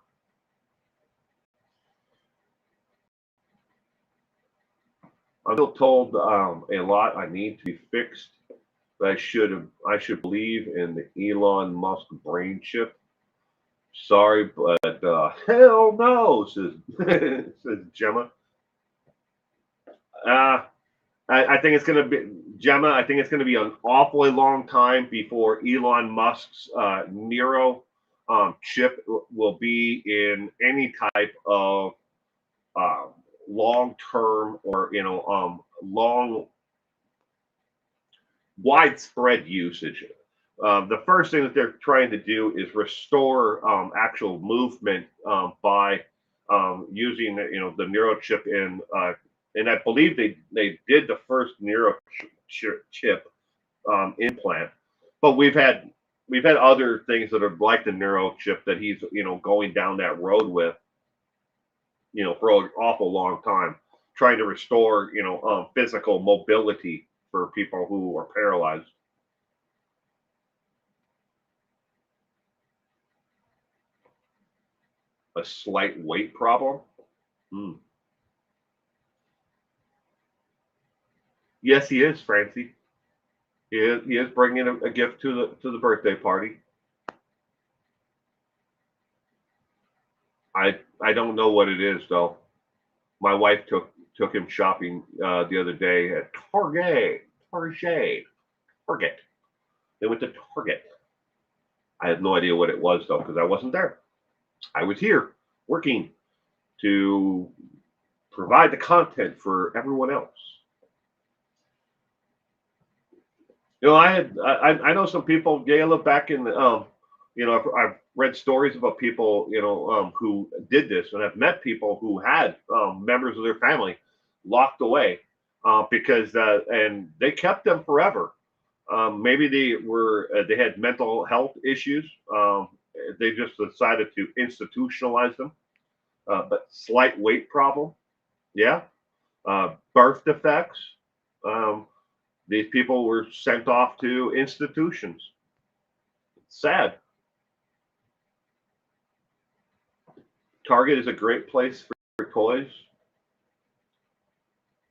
I'm still told a lot I need to be fixed. I should believe in the Elon Musk brain chip. Sorry, but hell no, says says Gemma. I think it's going to be Gemma. I think it's going to be an awfully long time before Elon Musk's Neuro chip will be in any type of long-term or long widespread usage. The first thing that they're trying to do is restore actual movement by using the neurochip and I believe they did the first neurochip implant, but we've had other things that are like the neurochip that he's going down that road with for an awful long time, trying to restore physical mobility for people who are paralyzed. A slight weight problem. Hmm. Yes, he is, Francie. He is bringing a gift to the birthday party. I don't know what it is though. My wife took him shopping the other day at Target. They went to Target. I had no idea what it was though because I wasn't there. I was here working to provide the content for everyone else. I know some people. Gayla back in the I've read stories about people who did this, and I've met people who had members of their family locked away because and they kept them forever. Maybe they had mental health issues. They just decided to institutionalize them. But slight weight problem, yeah. Birth defects. Um, these people were sent off to institutions. It's sad. Target is a great place for toys.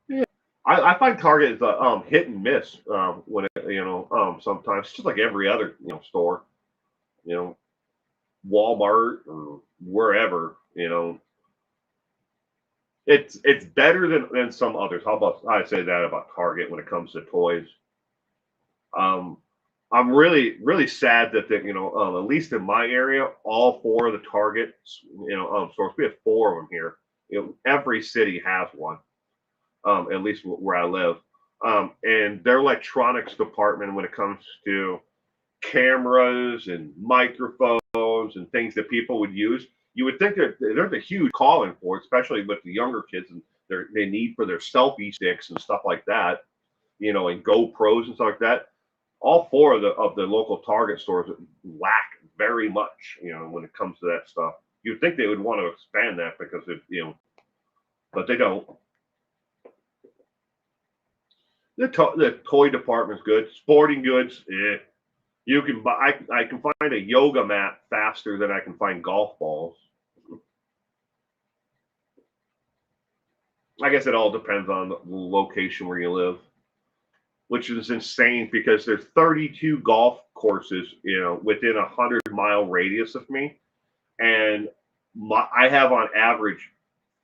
Yeah, I find Target is a hit and miss when it, sometimes just like every other store, you know, Walmart or wherever, it's better than some others. How about I say that about Target when it comes to toys? Um, I'm really sad that at least in my area, all four of the Targets stores. We have four of them here. Every city has one. At least where I live. And their electronics department, when it comes to cameras and microphones and things that people would use, you would think that there's a huge calling for it, especially with the younger kids and they need for their selfie sticks and stuff like that, and GoPros and stuff like that. All four of the local Target stores lack very much, when it comes to that stuff. You'd think they would want to expand that because but they don't. The toy department's good. Sporting goods, you can buy. I can find a yoga mat faster than I can find golf balls. I guess it all depends on the location where you live, which is insane because there's 32 golf courses, within 100-mile radius of me, and I have on average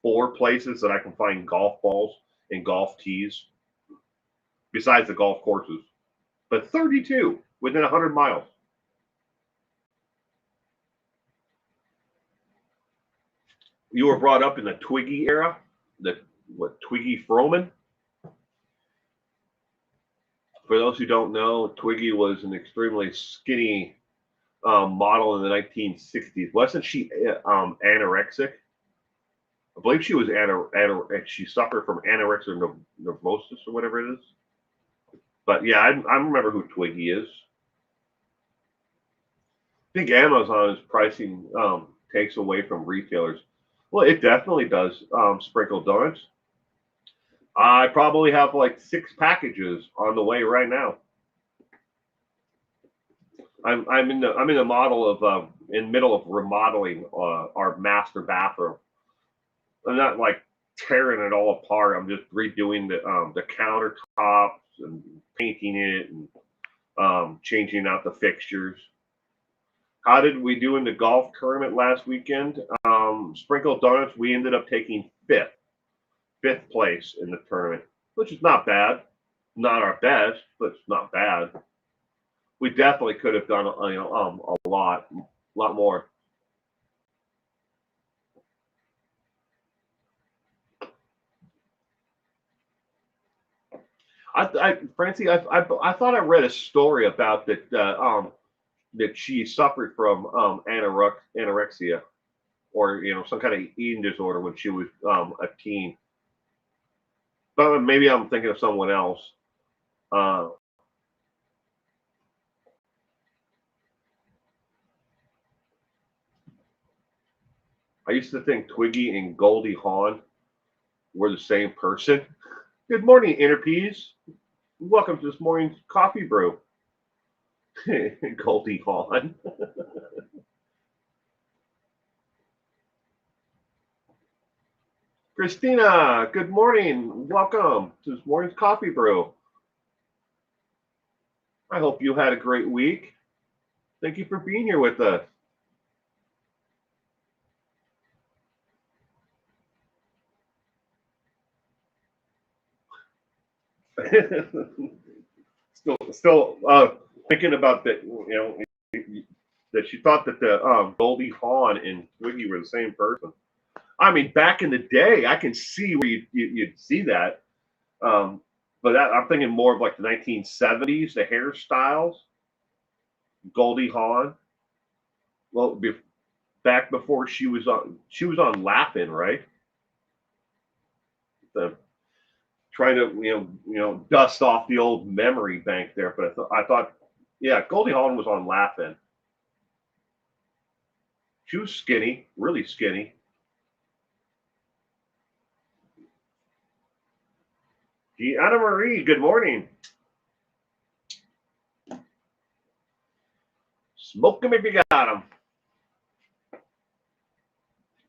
4 places that I can find golf balls and golf tees, besides the golf courses. But 32 within 100 miles. You were brought up in the Twiggy era, the Twiggy Froman. For those who don't know, Twiggy was an extremely skinny model in the 1960s. Wasn't she anorexic? I believe she was she suffered from anorexia nervosis or whatever it is. But yeah, I remember who Twiggy is. I think Amazon's pricing takes away from retailers. Well, it definitely does. Sprinkle donuts. I probably have like 6 packages on the way right now. I'm in the model of in middle of remodeling our master bathroom. I'm not like tearing it all apart. I'm just redoing the countertops and painting it and changing out the fixtures. How did we do in the golf tournament last weekend? Sprinkle Donuts, we ended up taking fifth place in the tournament, which is not bad. Not our best, but it's not bad. We definitely could have done a lot more. Francie, I thought I read a story about that that she suffered from anorexia or some kind of eating disorder when she was a teen. But maybe I'm thinking of someone else. Uh, I used to think Twiggy and Goldie Hawn were the same person. Good morning, Interpeas. Welcome to this morning's coffee brew. Goldie Hawn. Christina, good morning. Welcome to this morning's coffee brew. I hope you had a great week. Thank you for being here with us. still thinking about that. That she thought that the Goldie Hawn and Twiggy were the same person. I mean, back in the day, I can see where you'd see that. But I'm thinking more of like the 1970s, the hairstyles, Goldie Hawn. Well, back before she was on Laugh-In, right? The, trying to dust off the old memory bank there. But I thought, yeah, Goldie Hawn was on Laugh-In. She was skinny, really skinny. Anna Marie, good morning. Smoke 'em if you got 'em.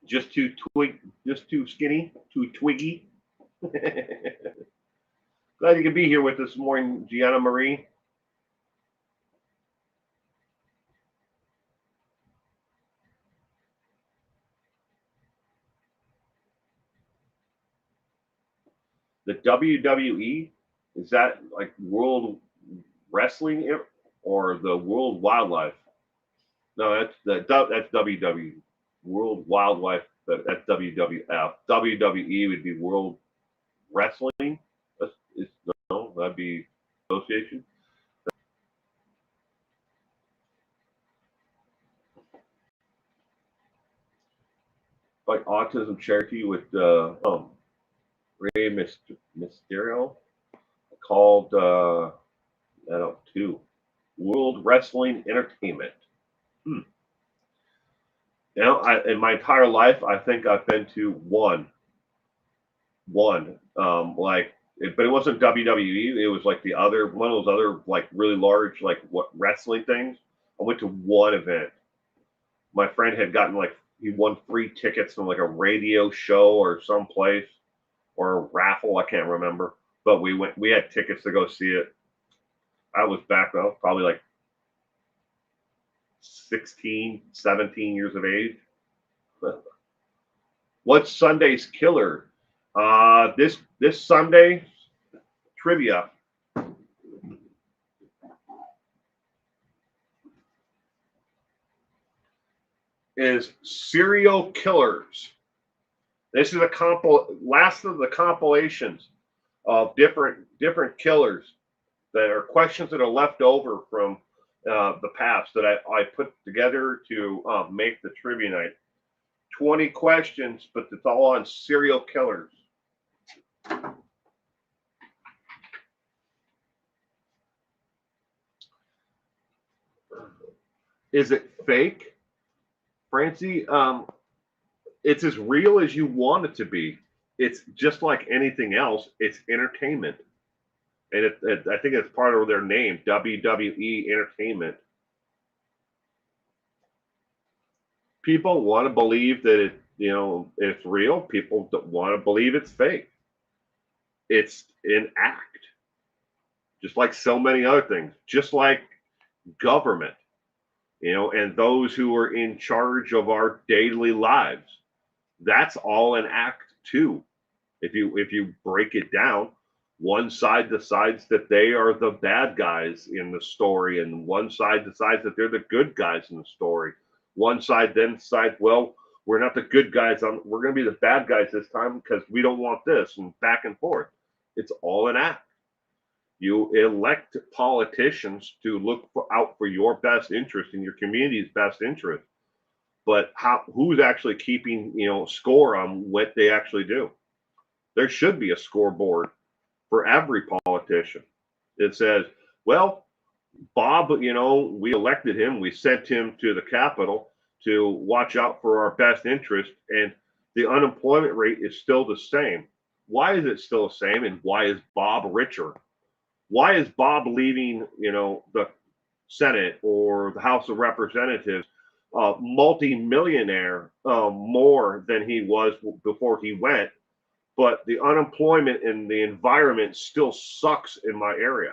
Just too skinny, too twiggy. Glad you could be here with us this morning, Gianna Marie. The WWE, is that like World Wrestling or the World Wildlife? No, that's WWE. World Wildlife. That's WWF. WWE would be World Wrestling. No, that'd be association. Like autism charity with Rey Mysterio called I don't know, two World Wrestling Entertainment. Hmm. In my entire life, I think I've been to one. But it wasn't WWE. It was like the other one of those other like really large like what wrestling things. I went to one event. My friend had gotten like he won free tickets from like a radio show or someplace or a raffle. I can't remember, but we went. We had tickets to go see it. I was back though, probably like 16, 17 years of age. What's Sunday's killer? This Sunday trivia is serial killers. This is last of the compilations of different killers that are questions that are left over from the past that I put together to make the trivia night. 20 questions, but it's all on serial killers. Is it fake, Francie? It's as real as you want it to be. It's just like anything else. It's entertainment, and I think it's part of their name, WWE Entertainment. People want to believe that it's real. People don't want to believe it's fake. It's an act, just like so many other things, just like government, and those who are in charge of our daily lives. That's all an act too. If you break it down, one side decides that they are the bad guys in the story, and one side decides that they're the good guys in the story. One side then decides, well, we're not the good guys. We're going to be the bad guys this time because we don't want this, and back and forth. It's all an act. You elect politicians to look out for your best interest and your community's best interest. But who's actually keeping score on what they actually do? There should be a scoreboard for every politician. It says, well, Bob, we elected him, we sent him to the Capitol to watch out for our best interest, and the unemployment rate is still the same. Why is it still the same, and why is Bob richer? Why is Bob leaving, the Senate or the House of Representatives multi-millionaire more than he was before he went, but the unemployment and the environment still sucks in my area?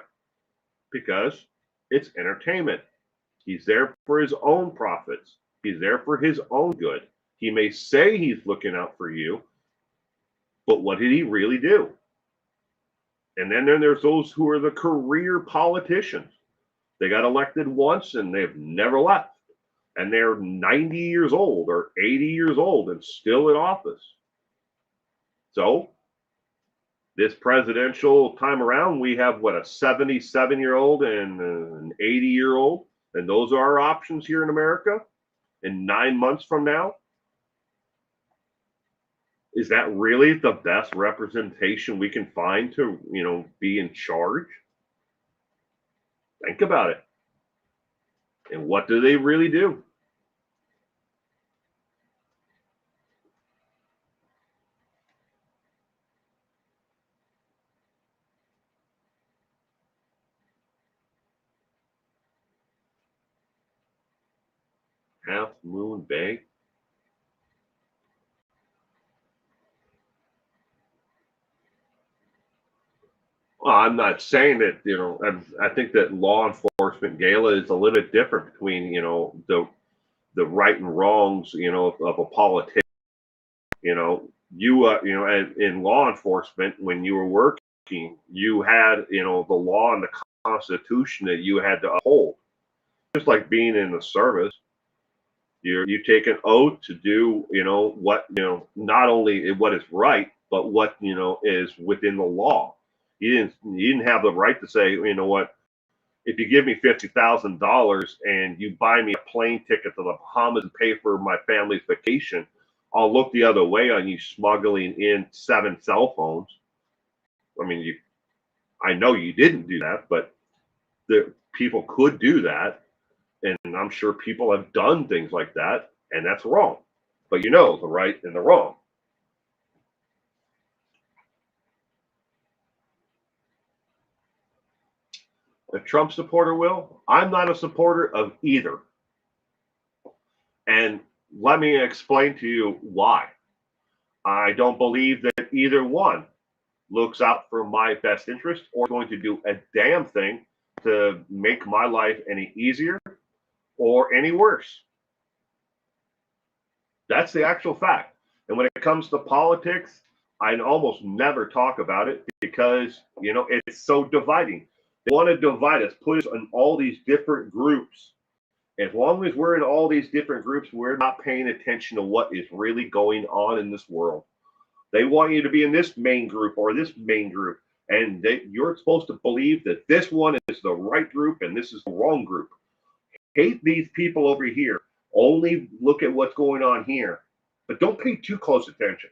Because It's entertainment. He's there for his own profits. He's there for his own good. He may say he's looking out for you, but what did he really do? And then there's those who are the career politicians. They got elected once and they've never left. And they're 90 years old or 80 years old and still in office. So this presidential time around, we have what, a 77-year-old and an 80-year-old, and those are our options here in America. And 9 months from now, is that really the best representation we can find to, be in charge? Think about it. And what do they really do? Half Moon Bay? Well, I'm not saying that, I think that law enforcement gala is a little bit different between, the right and wrongs, of a politician. In law enforcement, when you were working, you had, the law and the Constitution that you had to uphold. Just like being in the service, you take an oath to do, what, not only what is right, but what, is within the law. You didn't have the right to say, you know what, if you give me $50,000 and you buy me a plane ticket to the Bahamas and pay for my family's vacation, I'll look the other way on you smuggling in 7 cell phones. I mean, I know you didn't do that, but the people could do that. And I'm sure people have done things like that, and that's wrong. But the right and the wrong. A Trump supporter will? I'm not a supporter of either. And let me explain to you why. I don't believe that either one looks out for my best interest or going to do a damn thing to make my life any easier or any worse. That's the actual fact. And when it comes to politics, I almost never talk about it because, it's so dividing. They want to divide us, put us in all these different groups. As long as we're in all these different groups, we're not paying attention to what is really going on in this world. They want you to be in this main group or this main group, and you're supposed to believe that this one is the right group and this is the wrong group. Hate these people over here. Only look at what's going on here, but don't pay too close attention.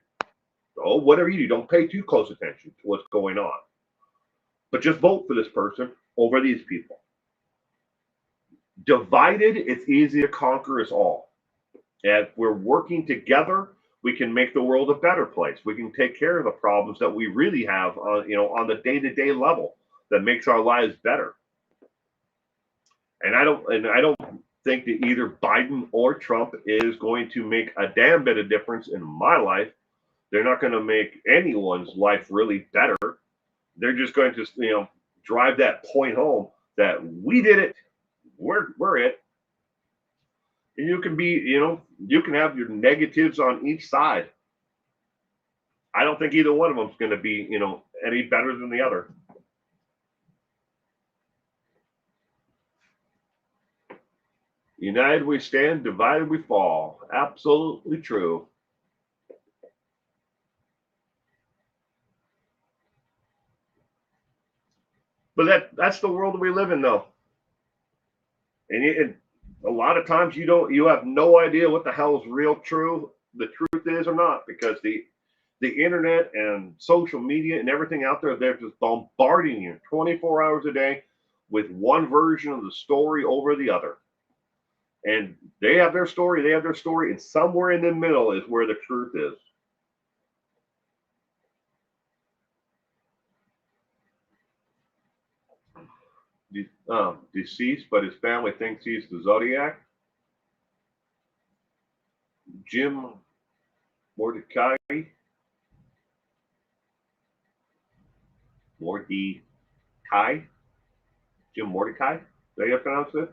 Oh, whatever you do, don't pay too close attention to what's going on. But just vote for this person over these people. Divided, it's easy to conquer us all. If we're working together, we can make the world a better place. We can take care of the problems that we really have on the day-to-day level that makes our lives better. And I don't think that either Biden or Trump is going to make a damn bit of difference in my life. They're not going to make anyone's life really better. They're just going to, drive that point home that we did it. We're it. And you can you can have your negatives on each side. I don't think either one of them is going to be, any better than the other. United we stand, divided we fall. Absolutely true. But that's the world we live in, though. And a lot of times you have no idea what the hell is the truth is or not, because the internet and social media and everything out there, they're just bombarding you 24 hours a day with one version of the story over the other. And they have their story, and somewhere in the middle is where the truth is. Deceased, but his family thinks he's the Zodiac. Jim Mordecai. Mordecai. Jim Mordecai. They have pronounced it.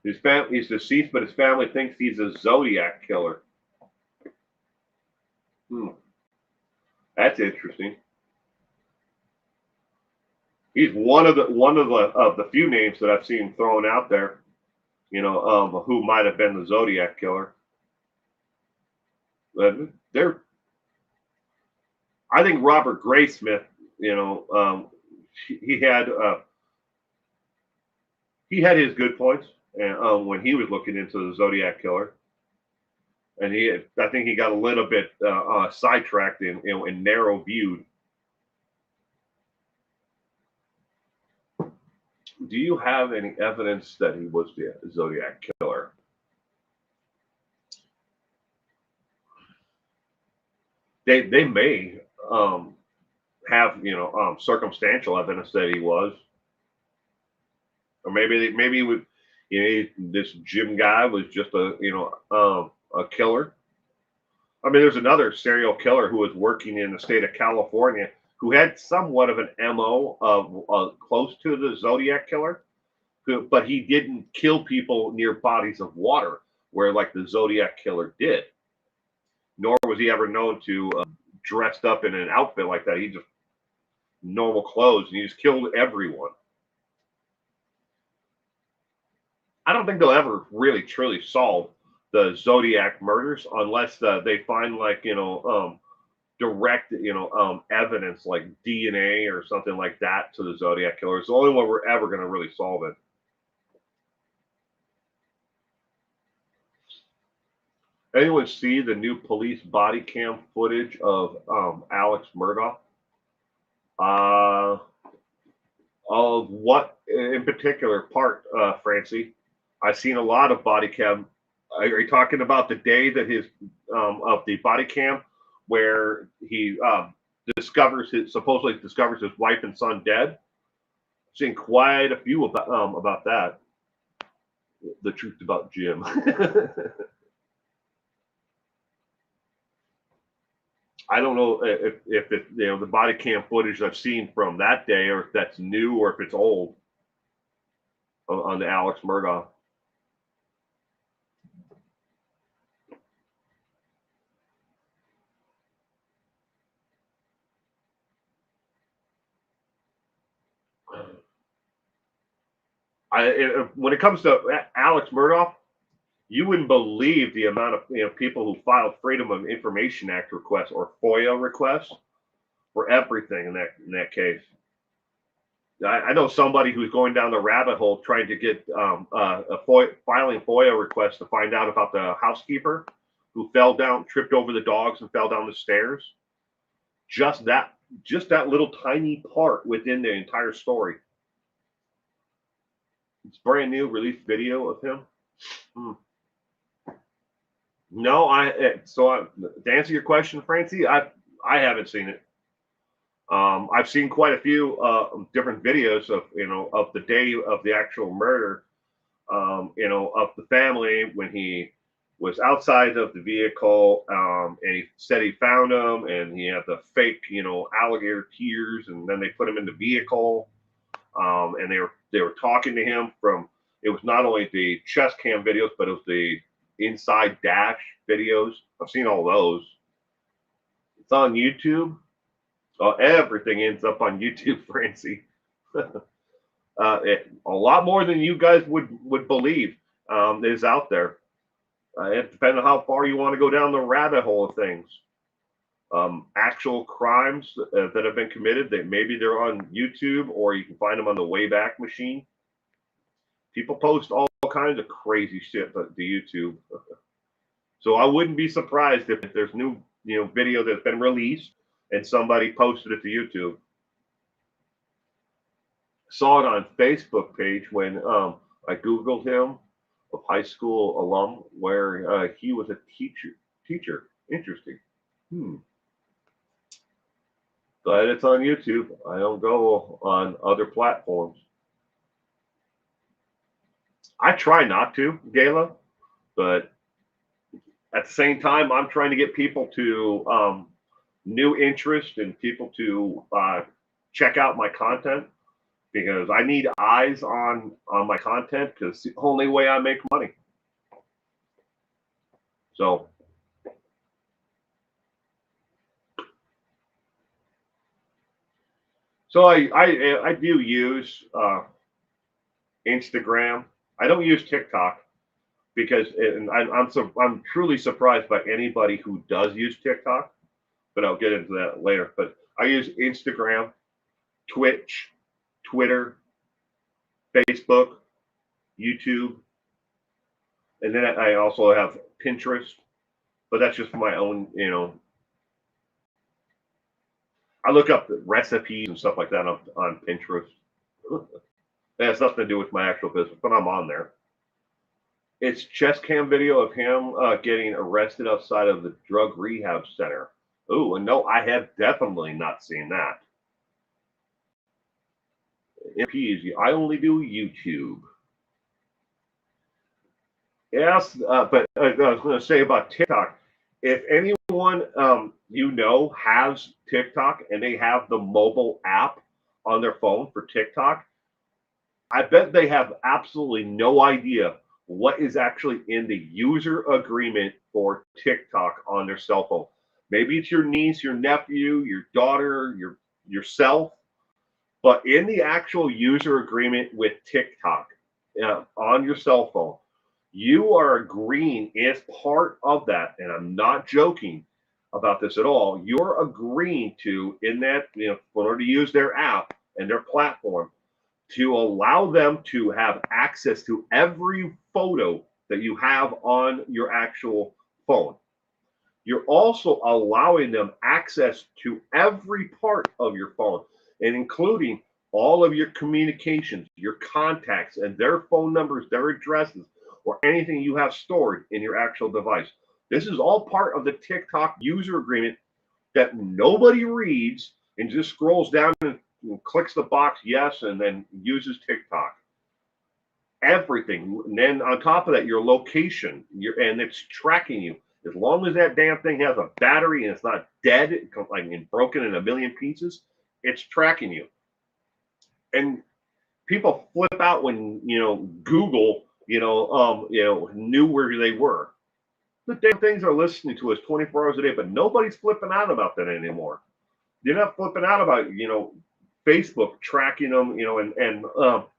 He's deceased, but his family thinks he's a Zodiac killer. Hmm. That's interesting. He's one of the few names that I've seen thrown out there. Who might have been the Zodiac killer. They're I think Robert Graysmith, he had his good points, and when he was looking into the Zodiac killer, and I think he got a little bit sidetracked and narrow viewed. Do you have any evidence that he was the Zodiac killer? They may have circumstantial evidence that he was, or maybe he would. This Jim guy was just a killer. I mean, there's another serial killer who was working in the state of California who had somewhat of an MO of close to the Zodiac killer, but he didn't kill people near bodies of water where like the Zodiac killer did. Nor was he ever known to dressed up in an outfit like that. He just normal clothes and he just killed everyone. I don't think they'll ever really truly solve the Zodiac murders unless they find like direct evidence like DNA or something like that to the Zodiac killer. It's the only way we're ever going to really solve it. Anyone see the new police body cam footage of Alex Murdaugh? Of what in particular part, Francie? I've seen a lot of body cam. Are you talking about the day that his of the body cam where he supposedly discovers his wife and son dead? I've seen quite a few about that. The truth about Jim. I don't know if it, the body cam footage I've seen from that day, or if that's new, or if it's old on the Alex Murdaugh. When it comes to Alex Murdaugh, you wouldn't believe the amount of people who filed Freedom of Information Act requests or FOIA requests for everything in that case. I know somebody who's going down the rabbit hole trying to get filing FOIA requests to find out about the housekeeper who tripped over the dogs and fell down the stairs. Just that little tiny part within the entire story. It's brand new released video of him. No, to answer your question, Francie, I haven't seen it. I've seen quite a few different videos of the day of the actual murder, of the family when he was outside of the vehicle, and he said he found him, and he had the fake, alligator tears, and then they put him in the vehicle, and they were talking to him from. It was not only the chest cam videos, but it was the inside dash videos. I've seen all those. It's on YouTube. Oh, everything ends up on YouTube, Francie. A lot more than you guys would believe is out there. It depends on how far you want to go down the rabbit hole of things. Actual crimes that have been committed, that maybe they're on YouTube, or you can find them on the Wayback Machine. People post all kinds of crazy shit to YouTube. So I wouldn't be surprised if there's new video that's been released and somebody posted it to YouTube. Saw it on Facebook page when I Googled him, a high school alum, where he was a teacher. Interesting. But it's on YouTube. I don't go on other platforms. I try not to, Gayla, but at the same time, I'm trying to get people to new interest and people to check out my content. because I need eyes on my content because it's the only way I make money. So I do use Instagram. I don't use TikTok because I'm truly surprised by anybody who does use TikTok, but I'll get into that later. But I use Instagram, Twitch, Twitter, Facebook, YouTube, and then I also have Pinterest, but that's just for my own, I look up recipes and stuff like that on Pinterest. It has nothing to do with my actual business, but I'm on there. It's chest cam video of him getting arrested outside of the drug rehab center. Oh, and no, I have definitely not seen that. MPs, I only do YouTube. Yes, but I was going to say about TikTok. If anyone has TikTok and they have the mobile app on their phone for TikTok, I bet they have absolutely no idea what is actually in the user agreement for TikTok on their cell phone. Maybe it's your niece, your nephew, your daughter, yourself, but in the actual user agreement with TikTok on your cell phone, you are agreeing as part of that, and I'm not joking about this at all. You're agreeing to, in that, in order to use their app and their platform, to allow them to have access to every photo that you have on your actual phone. You're also allowing them access to every part of your phone, and including all of your communications, your contacts, and their phone numbers, their addresses, or anything you have stored in your actual device. This is all part of the TikTok user agreement that nobody reads and just scrolls down and clicks the box yes and then uses TikTok. Everything. And then on top of that, your location, and it's tracking you. As long as that damn thing has a battery and it's not dead, like broken in a million pieces, it's tracking you. And people flip out when Google knew where they were. The damn things are listening to us 24 hours a day, but nobody's flipping out about that anymore. You're not flipping out about Facebook tracking them, and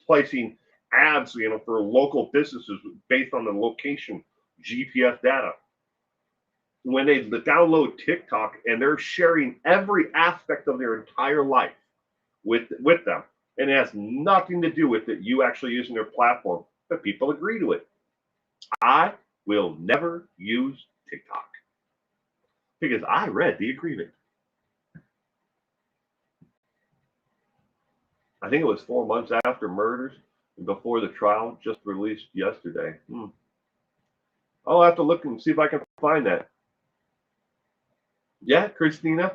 placing ads, for local businesses based on the location GPS data. When they download TikTok and they're sharing every aspect of their entire life with them, and it has nothing to do with it, you actually using their platform, but people agree to it. I will never use TikTok because I read the agreement. I think it was 4 months after murders and before the trial, just released yesterday. I'll have to look and see if I can find that. Yeah, Christina.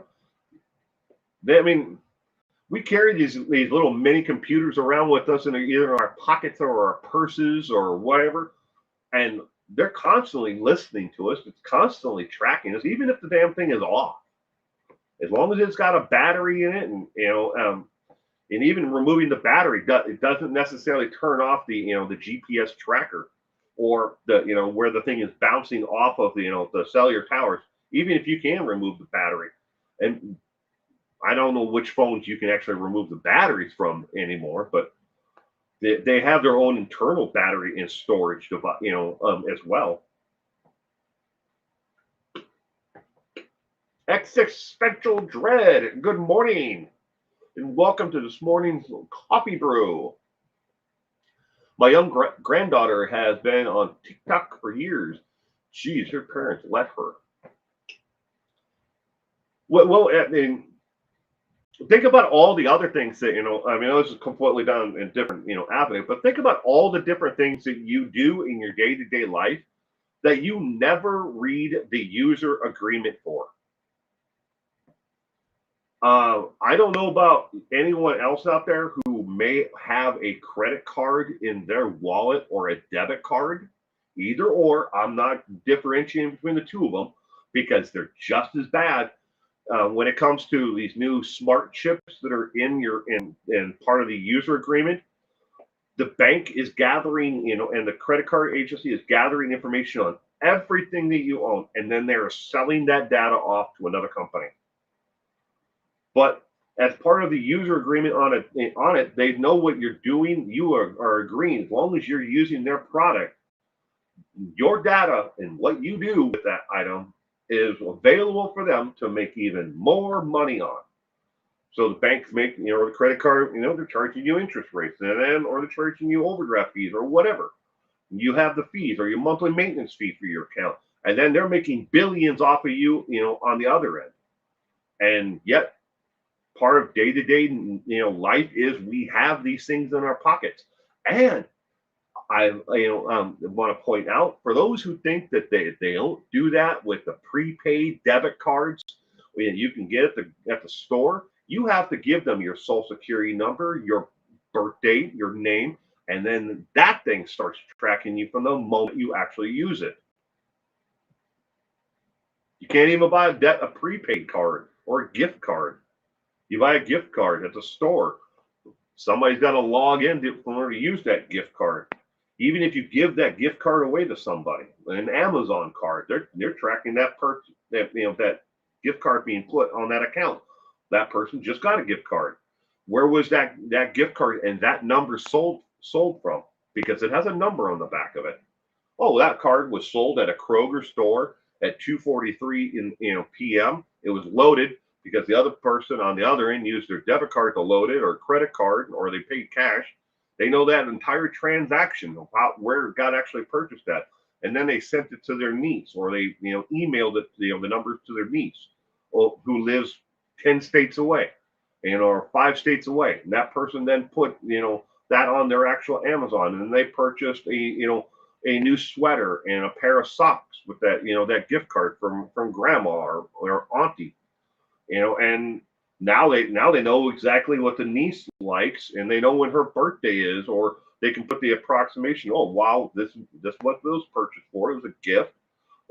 We carry these little mini computers around with us in either in our pockets or our purses or whatever, and they're constantly listening to us. It's constantly tracking us, even if the damn thing is off. As long as it's got a battery in it, and even removing the battery, it doesn't necessarily turn off the the GPS tracker or the where the thing is bouncing off of the cellular towers. Even if you can remove the battery, and I don't know which phones you can actually remove the batteries from anymore, but they have their own internal battery and storage device, as well. Existential Dread, good morning, and welcome to this morning's coffee brew. My young granddaughter has been on TikTok for years. Geez, her parents let her. Well, think about all the other things that this is completely done in different avenue, but think about all the different things that you do in your day-to-day life that you never read the user agreement for. I don't know about anyone else out there who may have a credit card in their wallet or a debit card. Either or, I'm not differentiating between the two of them because they're just as bad. when it comes to these new smart chips that are in part of the user agreement, the bank is gathering, and the credit card agency is gathering information on everything that you own, and then they're selling that data off to another company. But as part of the user agreement on it, they know what you're doing. You are agreeing as long as you're using their product, your data and what you do with that item is available for them to make even more money on. So the banks make, the credit card, they're charging you interest rates, or they're charging you overdraft fees or whatever. You have the fees or your monthly maintenance fee for your account, and then they're making billions off of you, on the other end. And yet, part of day to day, life is we have these things in our pockets. And I, want to point out for those who think that they don't do that with the prepaid debit cards you can get at the store. You have to give them your social security number, your birth date, your name, and then that thing starts tracking you from the moment you actually use it. You can't even buy a prepaid card or a gift card. You buy a gift card at the store. Somebody's got to log in in order to use that gift card. Even if you give that gift card away to somebody, an Amazon card, they're tracking that purchase, that gift card being put on that account. That person just got a gift card. Where was that gift card and that number sold from? Because it has a number on the back of it. Oh, that card was sold at a Kroger store at 2:43 in p.m. It was loaded because the other person on the other end used their debit card to load it, or credit card, or they paid cash. They know that entire transaction about where it got actually purchased at, and then they sent it to their niece, or they emailed it, the numbers to their niece, who lives 10 states away, or 5 states away. And that person then put that on their actual Amazon, and then they purchased a new sweater and a pair of socks with that gift card from grandma or auntie, and now they know exactly what the niece likes, and they know when her birthday is, or they can put the approximation. Oh wow, this what those purchased for. It was a gift,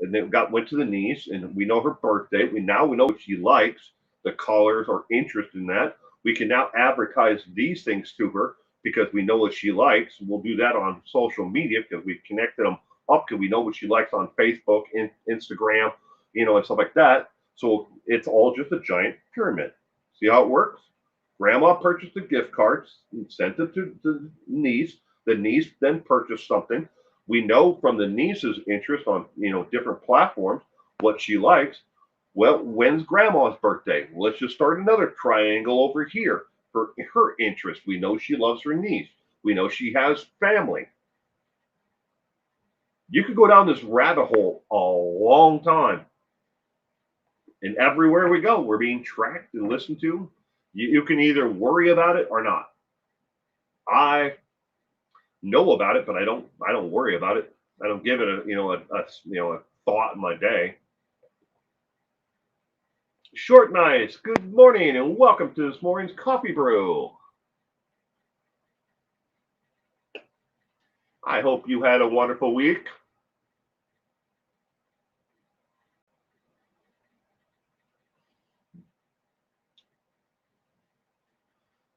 and then went to the niece, and we know her birthday. We know what she likes, the colors, or interest in that. We can now advertise these things to her because we know what she likes. We'll do that on social media because we've connected them up because we know what she likes on Facebook, Instagram, and stuff like that. So it's all just a giant pyramid. See how it works? Grandma purchased the gift cards and sent it to the niece. The niece then purchased something. We know from the niece's interest on different platforms what she likes. Well, when's grandma's birthday? Let's just start another triangle over here for her interest. We know she loves her niece. We know she has family. You could go down this rabbit hole a long time. And everywhere we go, we're being tracked and listened to. You can either worry about it or not. I know about it, but I don't worry about it. I don't give it a thought in my day. Short Nights, good morning and welcome to this morning's coffee brew. I hope you had a wonderful week.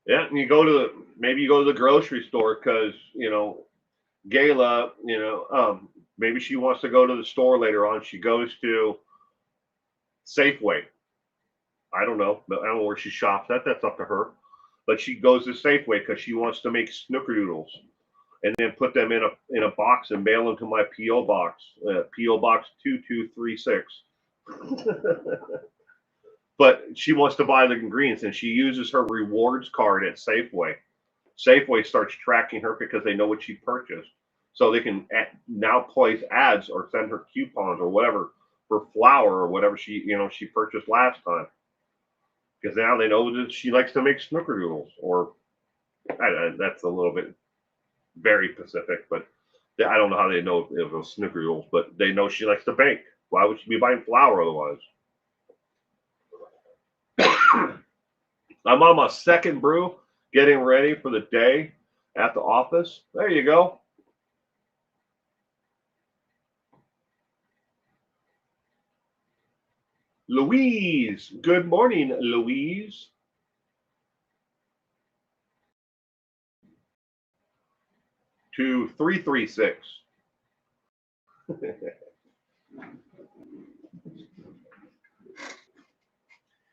Yeah, and maybe you go to the grocery store because Gayla, maybe she wants to go to the store later on. She goes to Safeway. I don't know where she shops. That's up to her. But she goes to Safeway because she wants to make snickerdoodles, and then put them in a box and mail them to my PO box, PO Box 2236. But she wants to buy the ingredients, and she uses her rewards card at Safeway. Safeway starts tracking her because they know what she purchased, so they can now place ads or send her coupons or whatever for flour or whatever she purchased last time, because now they know that she likes to make snickerdoodles. Or that's a little bit very specific, but I don't know how they know if it was snickerdoodles, but they know she likes to bake. Why would she be buying flour otherwise? I'm on my second brew, getting ready for the day at the office. There you go. Louise. Good morning, Louise. 2336.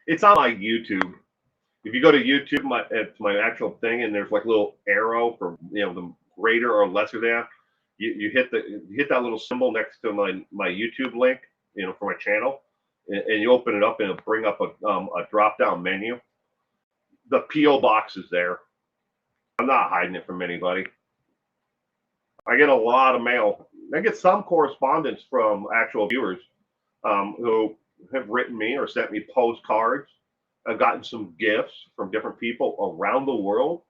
It's on my YouTube. If you go to YouTube, it's my actual thing, and there's like a little arrow for the greater or lesser than. You hit that little symbol next to my YouTube link, for my channel, and you open it up, and it'll bring up a drop down menu. The PO box is there. I'm not hiding it from anybody. I get a lot of mail. I get some correspondence from actual viewers who have written me or sent me postcards. I've gotten some gifts from different people around the world.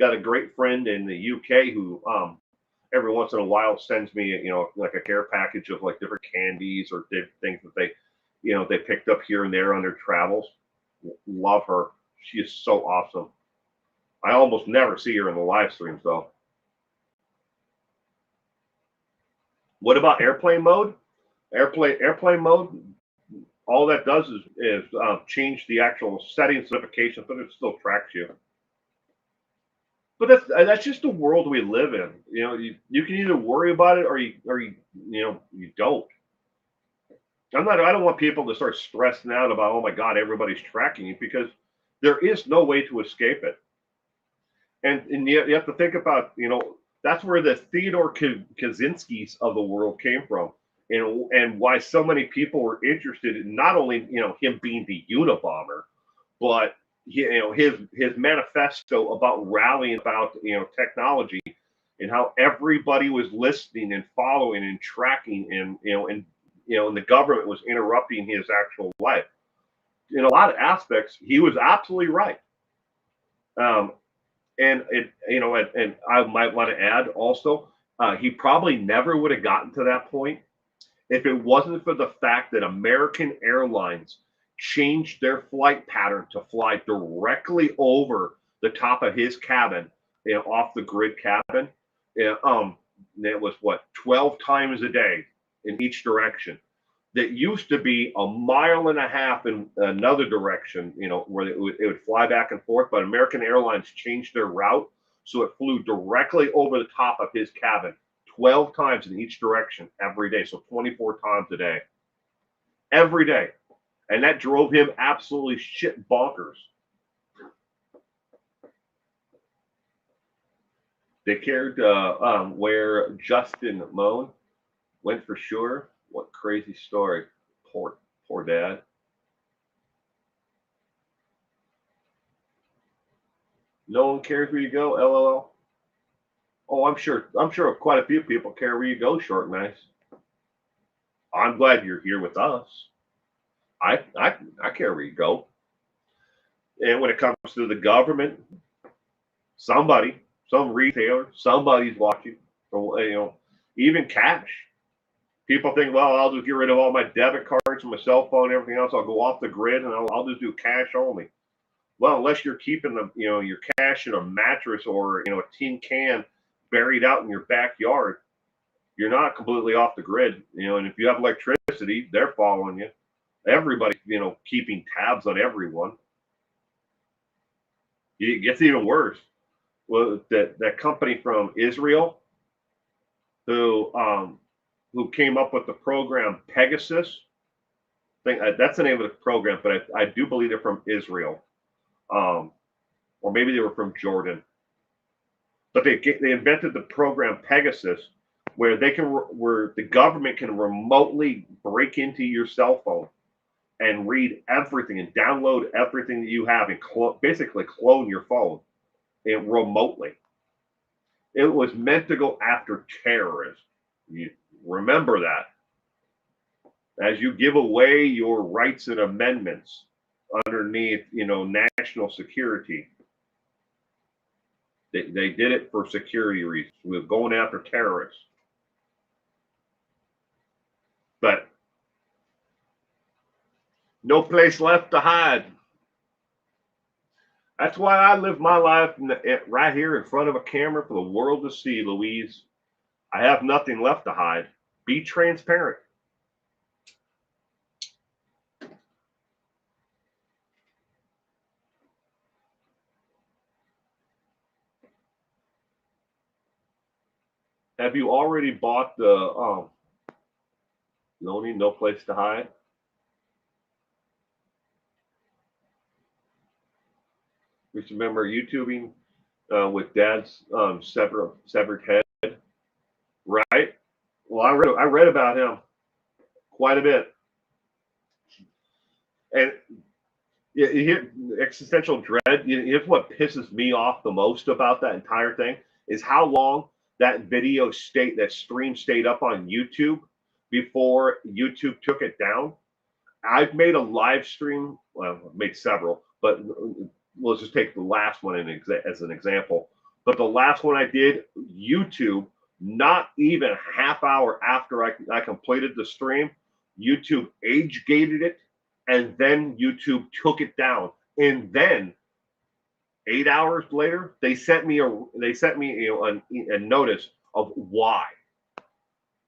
Got a great friend in the UK who every once in a while sends me, like a care package of like different candies or things that they picked up here and there on their travels. Love her. She is so awesome. I almost never see her in the live streams though. What about airplane mode? Airplane mode. All that does is change the actual settings notification, but it still tracks you. But that's just the world we live in. You can either worry about it or you don't. I don't want people to start stressing out about, oh my God, everybody's tracking you, because there is no way to escape it. And you have to think about, that's where the Theodore Kaczynskis of the world came from, and why so many people were interested in not only him being the Unabomber, but his manifesto about rallying about technology, and how everybody was listening and following and tracking, and and the government was interrupting his actual life. In a lot of aspects, he was absolutely right. And I might want to add also, he probably never would have gotten to that point if it wasn't for the fact that American Airlines changed their flight pattern to fly directly over the top of his cabin, off the grid cabin. It was 12 times a day in each direction. That used to be a mile and a half in another direction, where it would fly back and forth. But American Airlines changed their route, so it flew directly over the top of his cabin 12 times in each direction every day. So 24 times a day, every day. And that drove him absolutely shit bonkers. They cared where Justin Moan went for sure. What crazy story. Poor dad. No one cares where you go, LOL. Oh, I'm sure quite a few people care where you go, Short Nice. I'm glad you're here with us. I care where you go. And when it comes to the government, some retailer, somebody's watching. Even cash. People think, well, I'll just get rid of all my debit cards and my cell phone and everything else. I'll go off the grid and I'll just do cash only. Well, unless you're keeping your cash in a mattress or a tin can buried out in your backyard, you're not completely off the grid. And if you have electricity, they're following you. Everybody's keeping tabs on everyone. It gets even worse. Well, that company from Israel who came up with the program Pegasus. That's the name of the program, but I do believe they're from Israel, or maybe they were from Jordan. But they invented the program Pegasus, where the government can remotely break into your cell phone and read everything and download everything that you have and basically clone your phone remotely. It was meant to go after terrorists. You remember that. As you give away your rights and amendments underneath, national security, they did it for security reasons. We were going after terrorists. But no place left to hide. That's why I live my life right here in front of a camera for the world to see, Louise. I have nothing left to hide. Be transparent. Have you already bought the No Place to Hide? We remember YouTubing with Dad's severed head, right? Well, I read about him quite a bit, and you hear existential dread. Here's what pisses me off the most about that entire thing is how long that stream stayed up on YouTube before YouTube took it down. I've made a live stream. Well, I've made several, but let's just take the last one as an example. But the last one I did, YouTube, not even a half hour after I completed the stream, YouTube age gated it, and then YouTube took it down. And then 8 hours later, they sent me a notice of why.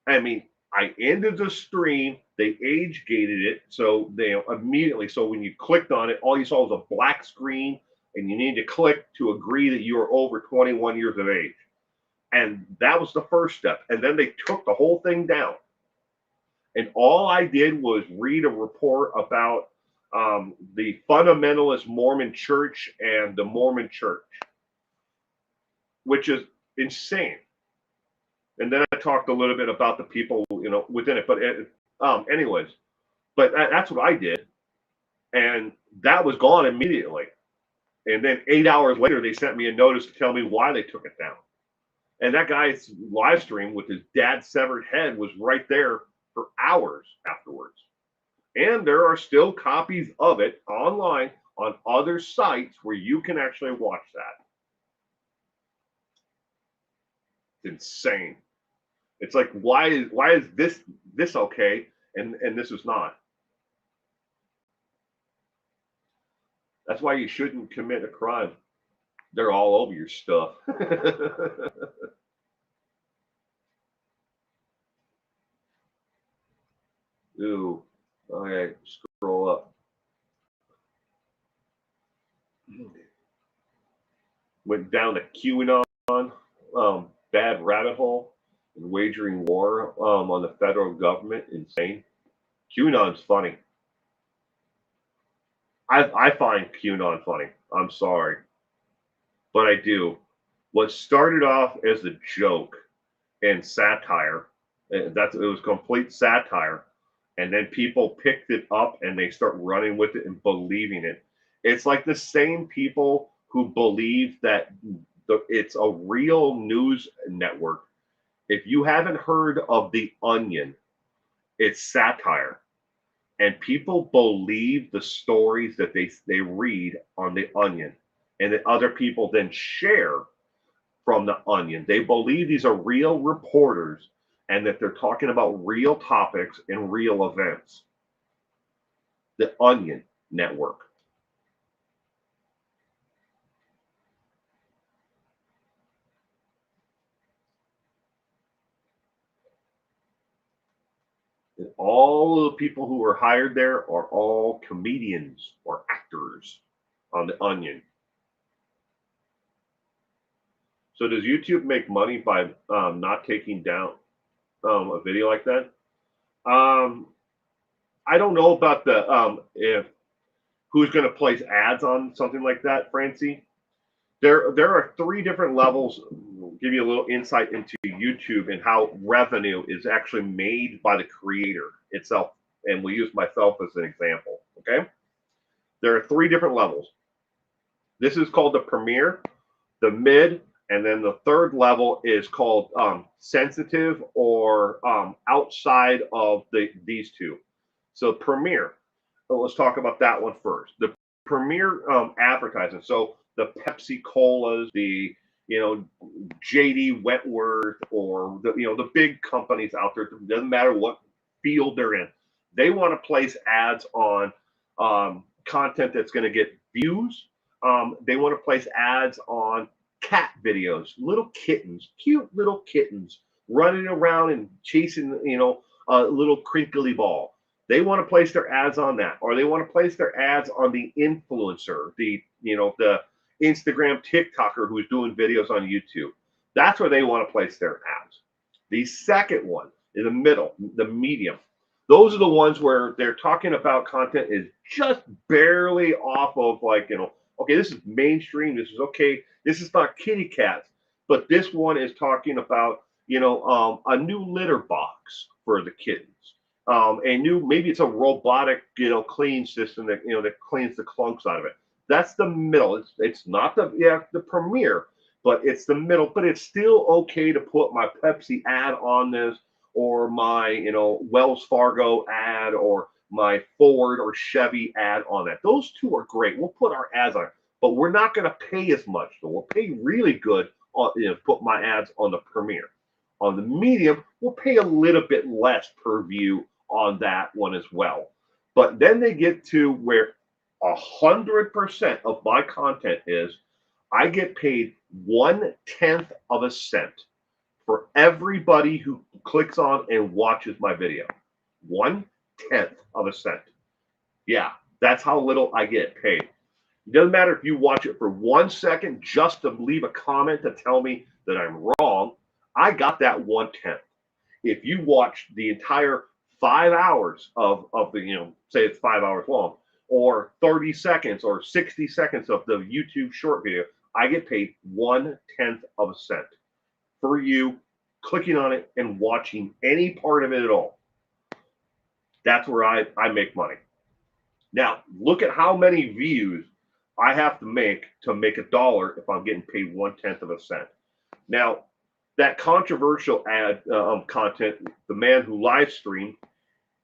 I mean, I ended the stream. They age gated it, so they immediately. So when you clicked on it, all you saw was a black screen, and you need to click to agree that you are over 21 years of age. And that was the first step. And then they took the whole thing down. And all I did was read a report about the fundamentalist Mormon Church and the Mormon Church, which is insane. And then I talked a little bit about the people, within it. But anyways, but that's what I did, and that was gone immediately. And then 8 hours later, they sent me a notice to tell me why they took it down. And that guy's live stream with his dad's severed head was right there for hours afterwards. And there are still copies of it online on other sites where you can actually watch that. It's insane. It's like why is this okay and this is not? That's why you shouldn't commit a crime. They're all over your stuff. Ooh, okay, scroll up. Went down to QAnon, bad rabbit hole, and wagering war on the federal government. Insane. QAnon's funny. I find QAnon funny. I'm sorry, but I do. What started off as a joke and satire, and it was complete satire, and then people picked it up and they start running with it and believing it. It's like the same people who believe that it's a real news network. If you haven't heard of The Onion, it's satire. And people believe the stories that they read on The Onion and that other people then share from The Onion. They believe these are real reporters and that they're talking about real topics and real events. The Onion Network. And all of the people who are hired there are all comedians or actors on The Onion. So does YouTube make money by not taking down a video like that? I don't know about the if who's going to place ads on something like that, Francie. There are three different levels. We'll give you a little insight into YouTube and how revenue is actually made by the creator itself. And we'll use myself as an example. Okay. There are three different levels. This is called the premier, the mid, and then the third level is called sensitive or outside of these two. So premier, so let's talk about that one first. The premier advertising. So the Pepsi Colas, the JD Wentworth, or the big companies out there. It doesn't matter what field they're in. They want to place ads on content that's going to get views. They want to place ads on cat videos, little kittens, cute little kittens running around and chasing, a little crinkly ball. They want to place their ads on that, or they want to place their ads on the influencer, the Instagram TikToker who's doing videos on YouTube. That's where they want to place their ads. The second one is the middle, the medium. Those are the ones where they're talking about content is just barely off of like, okay, this is mainstream. This is okay. This is not kitty cats, but this one is talking about, a new litter box for the kittens. A new, maybe it's a robotic, clean system that, that cleans the clunks out of it. That's the middle. It's not the premiere, but it's the middle. But it's still okay to put my Pepsi ad on this, or my, Wells Fargo ad, or my Ford or Chevy ad on that. Those two are great. We'll put our ads on, but we're not going to pay as much. So we'll pay really good on, put my ads on the premiere. On the medium, we'll pay a little bit less per view on that one as well. But then they get to where 100% of my content is, I get paid 1/10 of a cent for everybody who clicks on and watches my video. 1/10 of a cent. Yeah, that's how little I get paid. It doesn't matter if you watch it for 1 second just to leave a comment to tell me that I'm wrong. I got that 1/10. If you watch the entire 5 hours of the, say it's 5 hours long, or 30 seconds or 60 seconds of the YouTube short video, I get paid 1/10 of a cent for you clicking on it and watching any part of it at all. That's where I make money. Now, look at how many views I have to make $1 if I'm getting paid 1/10 of a cent. Now, that controversial ad content, the man who live streamed,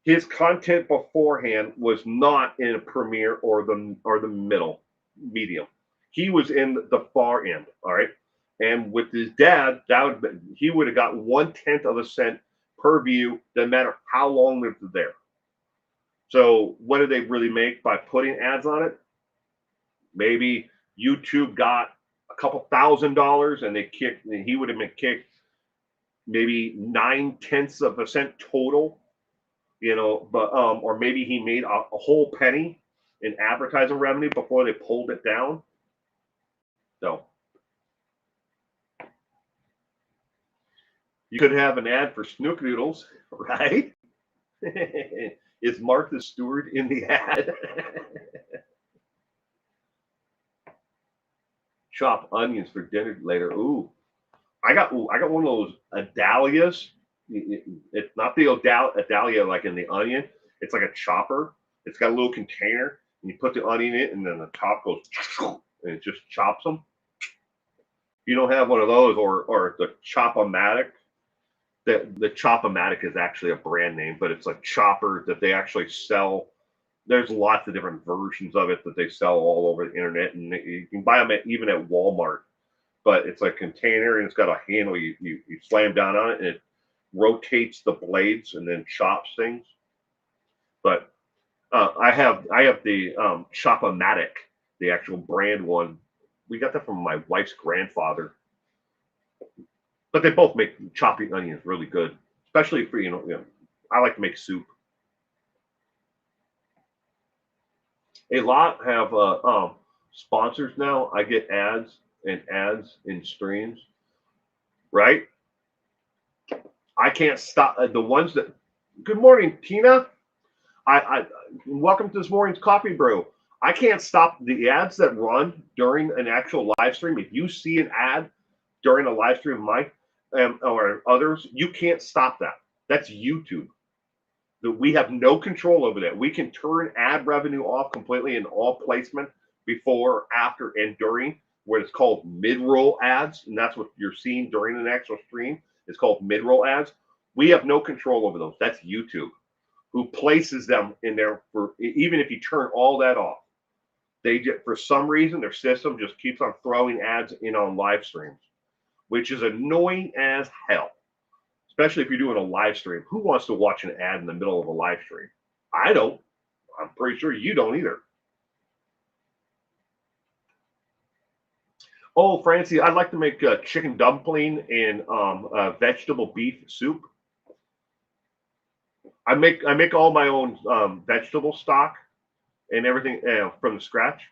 his content beforehand was not in a premiere or the middle medium. He was in the far end. All right. And with his dad, he would have got 1/10 of a cent per view, no matter how long they're there. So what did they really make by putting ads on it? Maybe YouTube got a couple $1,000 and he would have been kicked maybe 9/10 of a cent total, but or maybe he made a whole penny in advertising revenue before they pulled it down. So you could have an ad for Snooknoodles, right? Is Martha Stewart in the ad? Chop onions for dinner later. Ooh, I got one of those Adalias. It's not the Adalia like in the onion. It's like a chopper. It's got a little container, and you put the onion in it, and then the top goes, and it just chops them. You don't have one of those, or the Chop-O-Matic. The Chop-O-Matic is actually a brand name, but it's a chopper that they actually sell. There's lots of different versions of it that they sell all over the internet, and you can buy them even at Walmart. But it's a container, and it's got a handle. You slam down on it, and it rotates the blades and then chops things. But I have the Chop-O-Matic, the actual brand one. We got that from my wife's grandfather. But they both make chopping onions really good, especially for I like to make soup. A lot have sponsors now. I get ads in streams, right? I can't stop the ones that. Good morning, Tina. I welcome to this morning's coffee brew. I can't stop the ads that run during an actual live stream. If you see an ad during a live stream of mine or others, you can't stop that. That's YouTube. We have no control over that. We can turn ad revenue off completely in all placement before, after, and during, what is called mid-roll ads, and that's what you're seeing during an actual stream. It's called mid-roll ads. We have no control over those. That's YouTube, who places them in there for, even if you turn all that off. They just, for some reason, their system just keeps on throwing ads in on live streams, which is annoying as hell. Especially if you're doing a live stream. Who wants to watch an ad in the middle of a live stream? I don't. I'm pretty sure you don't either. Oh, Francie, I'd like to make a chicken dumpling and vegetable beef soup. I make all my own vegetable stock and everything from the scratch.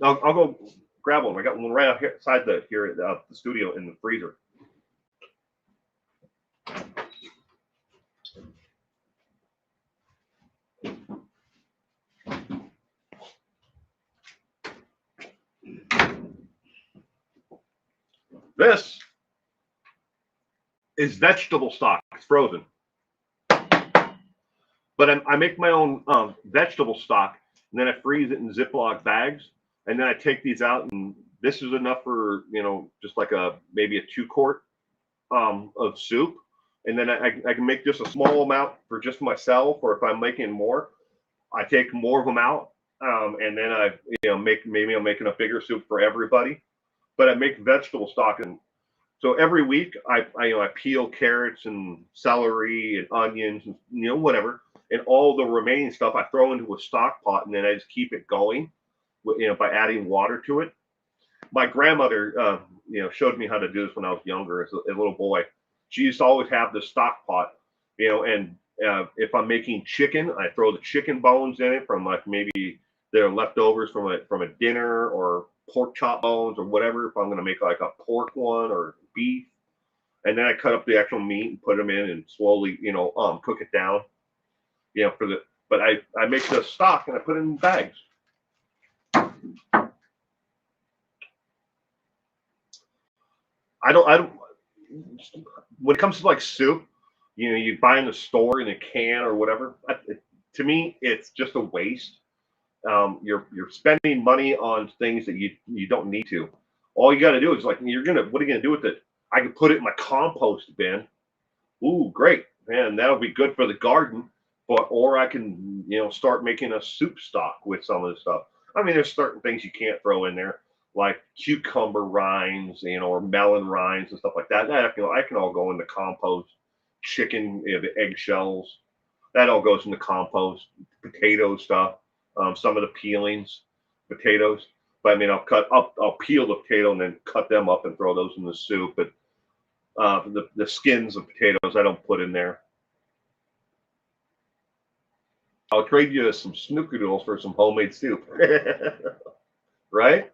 I'll go grab one. I got one right outside here at the studio in the freezer. This is vegetable stock. It's frozen. But I make my own vegetable stock, and then I freeze it in Ziploc bags, and then I take these out, and this is enough for just like maybe a 2 quart of soup, and then I can make just a small amount for just myself, or if I'm making more, I take more of them out, and then I maybe I'm making a bigger soup for everybody, but I make vegetable stock, and so every week I peel carrots and celery and onions and whatever, and all the remaining stuff I throw into a stock pot, and then I just keep it going, by adding water to it. My grandmother showed me how to do this when I was younger as a little boy. She used to always have the stock pot, and if I'm making chicken, I throw the chicken bones in it from like maybe their leftovers from a dinner, or pork chop bones or whatever. If I'm going to make like a pork one or beef, and then I cut up the actual meat and put them in and slowly cook it down, for the. But I make the stock and I put it in bags. I don't. When it comes to like soup, you buy in the store in a can or whatever. To me, it's just a waste. You're spending money on things that you don't need to. All you got to do is like what are you gonna do with it? I can put it in my compost bin. Ooh, great, man, that'll be good for the garden. Or I can start making a soup stock with some of the stuff. I mean, there's certain things you can't throw in there, like cucumber rinds, or melon rinds and stuff like that. That I can all go in the compost. Chicken, the eggshells, that all goes in the compost. Potato stuff, some of the peelings, potatoes. But I mean, I'll peel the potato and then cut them up and throw those in the soup. But the skins of potatoes I don't put in there. I'll trade you some snickerdoodles for some homemade soup. Right?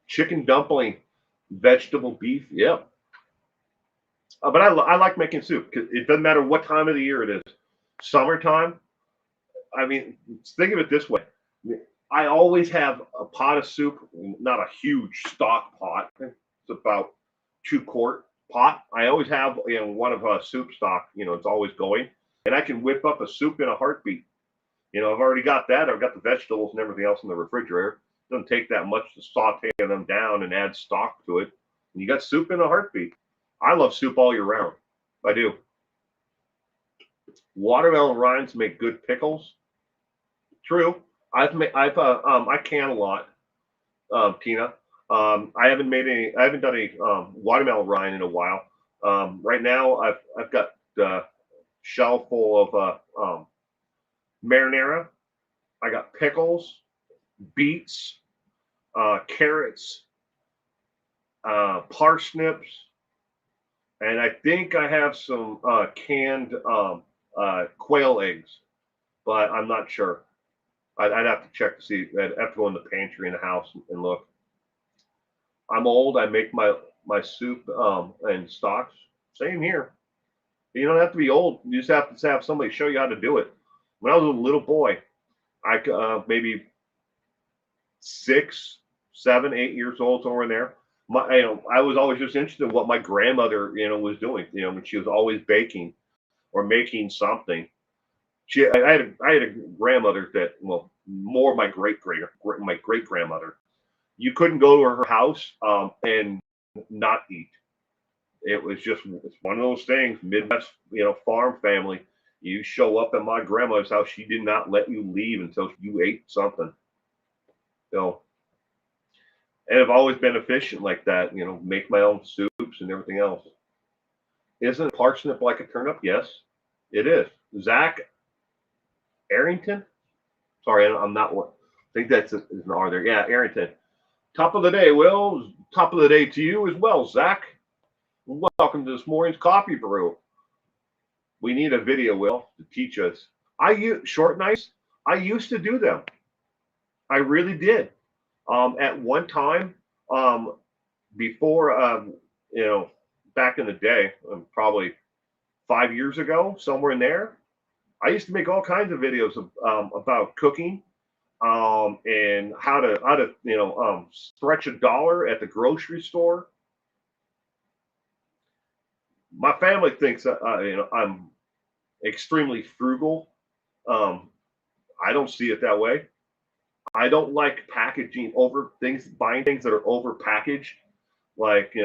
Chicken dumpling, vegetable beef. Yep. But I like making soup because it doesn't matter what time of the year it is. Summertime. I mean, think of it this way. I always have a pot of soup, not a huge stock pot. It's about 2 quart pot. I always have one of a soup stock. It's always going, and I can whip up a soup in a heartbeat. I've already got that. I've got the vegetables and everything else in the refrigerator. It doesn't take that much to saute them down and add stock to it. And you got soup in a heartbeat. I love soup all year round. I do. Watermelon rinds make good pickles. True. I can a lot, Tina. I haven't done a watermelon rind in a while. Right now I've got a shelf full of marinara. I got pickles, beets, carrots, parsnips, and I think I have some canned quail eggs, but I'm not sure. I'd have to check to see. I'd have to go in the pantry in the house and look. I'm old. I make my soup and stocks. Same here. You don't have to be old. You just have to have somebody show you how to do it. When I was a little boy, maybe 6, 7, 8 years old, somewhere in there. I was always just interested in what my grandmother, was doing. When she was always baking or making something. I had a grandmother that, well, more my great grandmother. You couldn't go to her house and not eat. It's one of those things. Midwest, farm family. You show up at my grandmother's house, she did not let you leave until you ate something. You know, and I've always been efficient like that. Make my own soups and everything else. Isn't parsnip like a turnip? Yes, it is. Zach Arrington. Sorry, I'm not what. I think that's is an R there. Yeah, Arrington. Top of the day, Will. Top of the day to you as well, Zach. Welcome to this morning's coffee brew. We need a video, Will, to teach us. I use short nights. I used to do them. I really did. At one time, before back in the day, probably 5 years ago, somewhere in there, I used to make all kinds of videos about cooking, and how to stretch $1 at the grocery store. My family thinks that I'm extremely frugal. Um, I don't see it that way. I don't like packaging over things, buying things that are over packaged. Like,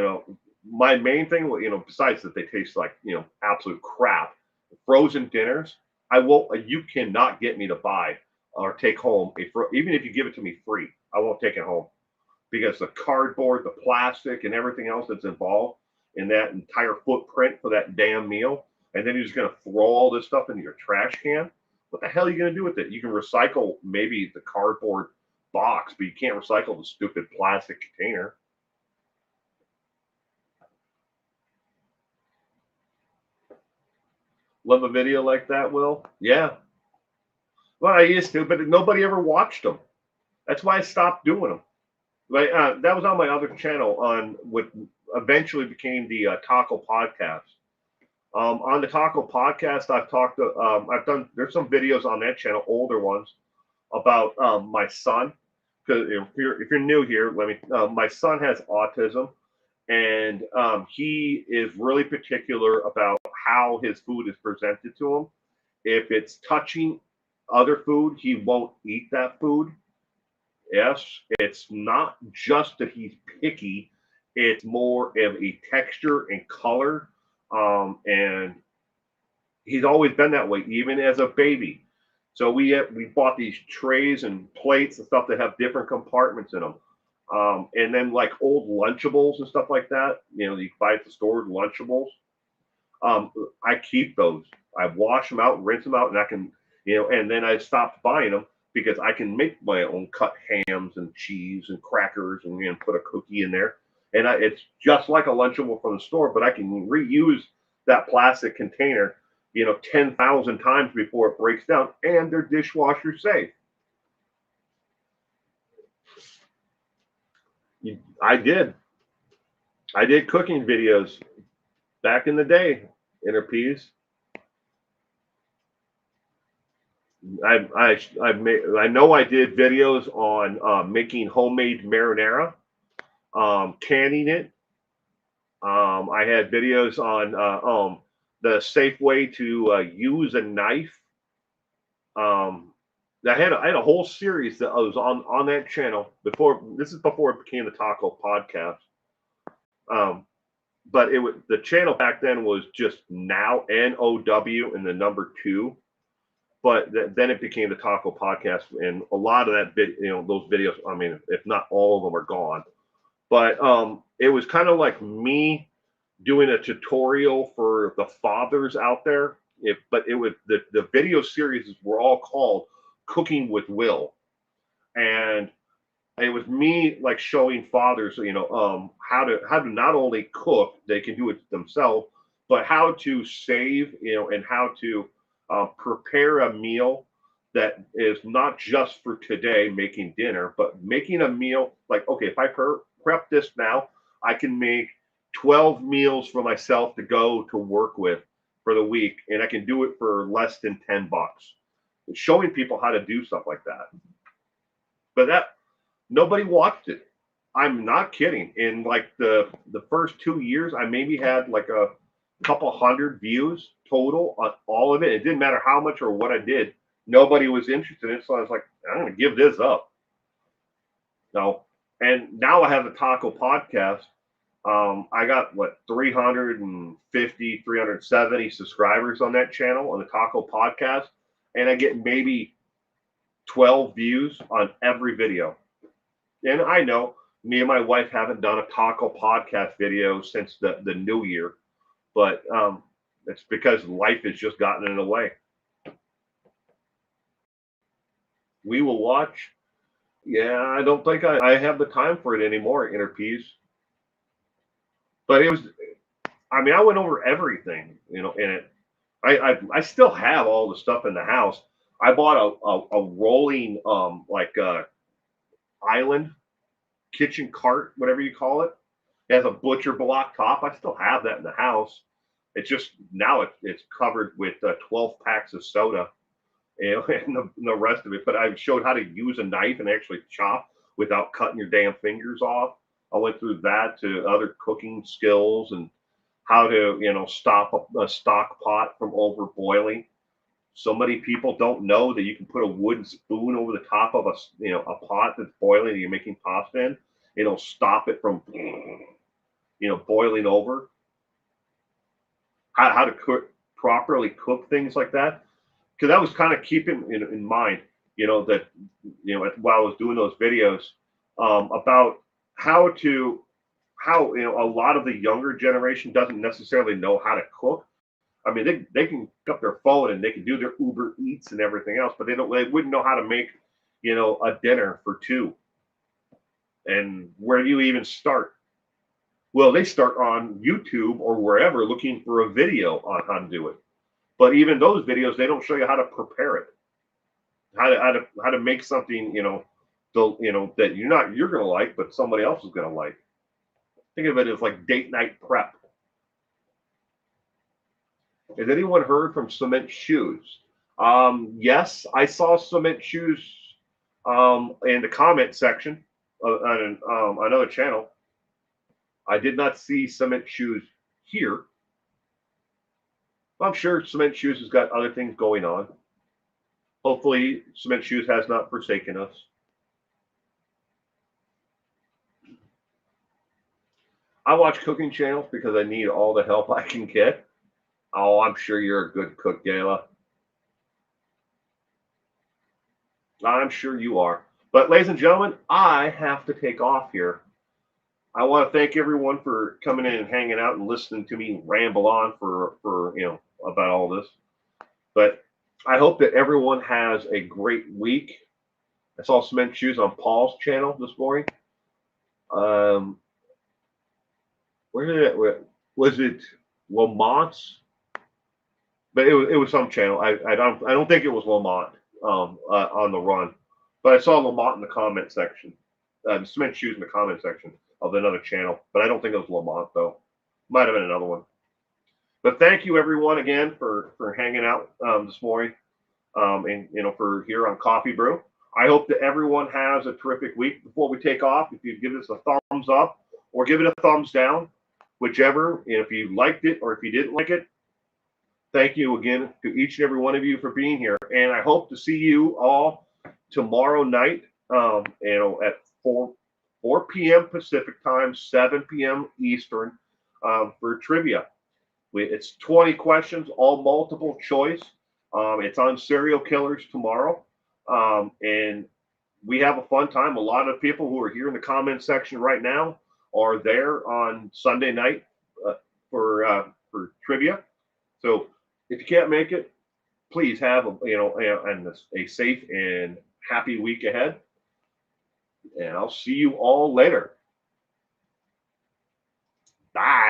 my main thing, besides that they taste like, absolute crap, frozen dinners, I won't, you cannot get me to buy or take home even if you give it to me free, I won't take it home because the cardboard, the plastic, and everything else that's involved in that entire footprint for that damn meal. And then you're just going to throw all this stuff into your trash can. What the hell are you going to do with it? You can recycle maybe the cardboard box, but you can't recycle the stupid plastic container. Love a video like that, Will? Yeah. Well, I used to, but nobody ever watched them. That's why I stopped doing them. Like, that was on my other channel on what eventually became the Taco Podcast. On the Taco Podcast, I've done, there's some videos on that channel, older ones, about my son. Because if you're new here, my son has autism, and he is really particular about how his food is presented to him. If it's touching other food, he won't eat that food. Yes, it's not just that he's picky, it's more of a texture and color. And he's always been that way, even as a baby. So we bought these trays and plates and stuff that have different compartments in them. And then like old Lunchables and stuff like that, you buy at the store, Lunchables. I keep those. I wash them out, rinse them out, and I can, and then I stopped buying them because I can make my own cut hams and cheese and crackers and put a cookie in there. And it's just like a Lunchable from the store, but I can reuse that plastic container, 10,000 times before it breaks down, and they're dishwasher safe. I did cooking videos back in the day, Interpeas. I know I did videos on making homemade marinara, canning it. I had videos on the safe way to use a knife. I had a whole series that was on that channel before. This is before it became the Taco Podcast. But the channel back then was just Now, NOW, and the number 2. But then it became the Taco Podcast, and a lot of that those videos, I mean, if not all of them, are gone. But it was kind of like me doing a tutorial for the fathers out there. But it was the video series were all called Cooking with Will, and it was me like showing fathers, how to not only cook, they can do it themselves, but how to save, and how to prepare a meal that is not just for today, making dinner, but making a meal like, okay, if I prep this now, I can make 12 meals for myself to go to work with for the week, and I can do it for less than $10. It's showing people how to do stuff like that. But nobody watched it. I'm not kidding. In like the first 2 years, I maybe had like a couple hundred views total on all of it. It didn't matter how much or what I did. Nobody was interested in it. So I was like, I'm going to give this up. No. And now I have the Taco Podcast. I got 350, 370 subscribers on that channel on the Taco Podcast. And I get maybe 12 views on every video. And I know me and my wife haven't done a Taco Podcast video since the new year, but it's because life has just gotten in the way. We will watch. Yeah, I don't think I have the time for it anymore, Interpeas. But I went over everything, in it. I still have all the stuff in the house. I bought a rolling island kitchen cart, whatever you call it, It has a butcher block top. I still have that in the house. It's just now it's covered with 12 packs of soda, you know, and the rest of it. But I showed how to use a knife and actually chop without cutting your damn fingers off. I went through that to other cooking skills and how to, you know, stop a stock pot from over boiling. So many people don't know that you can put a wooden spoon over the top of a pot that's boiling and you're making pasta in. It'll stop it from, boiling over. How to properly cook things like that, because I was kind of keeping in mind, that while I was doing those videos about how a lot of the younger generation doesn't necessarily know how to cook. I mean, they can pick up their phone and they can do their Uber Eats and everything else, but they wouldn't know how to make, a dinner for two. And where do you even start? Well, they start on YouTube or wherever looking for a video on how to do it. But even those videos, they don't show you how to prepare it, how to make something, that you're gonna like, but somebody else is gonna like. Think of it as like date night prep. Has anyone heard from Cement Shoes? Yes, I saw Cement Shoes in the comment section on another channel. I did not see Cement Shoes here. I'm sure Cement Shoes has got other things going on. Hopefully, Cement Shoes has not forsaken us. I watch cooking channels because I need all the help I can get. Oh, I'm sure you're a good cook, Gayla. I'm sure you are. But ladies and gentlemen, I have to take off here. I want to thank everyone for coming in and hanging out and listening to me ramble on for about all this. But I hope that everyone has a great week. I saw Cement Shoes on Paul's channel this morning. Where did it was it Lamont's? But it was some channel. I don't think it was Lamont on the run, but I saw Lamont in the comment section. Cement Shoes in the comment section of another channel, but I don't think it was Lamont though. Might have been another one. But thank you everyone again for hanging out this morning, and for here on Coffee Brew. I hope that everyone has a terrific week. Before we take off, if you give us a thumbs up or give it a thumbs down, whichever. If you liked it or if you didn't like it, thank you again to each and every one of you for being here. And I hope to see you all tomorrow night, at 4 p.m. Pacific time, 7 p.m. Eastern, for trivia. It's 20 questions, all multiple choice. It's on serial killers tomorrow. And we have a fun time. A lot of people who are here in the comment section right now are there on Sunday night for trivia. So if you can't make it, please have a safe and happy week ahead. And I'll see you all later. Bye.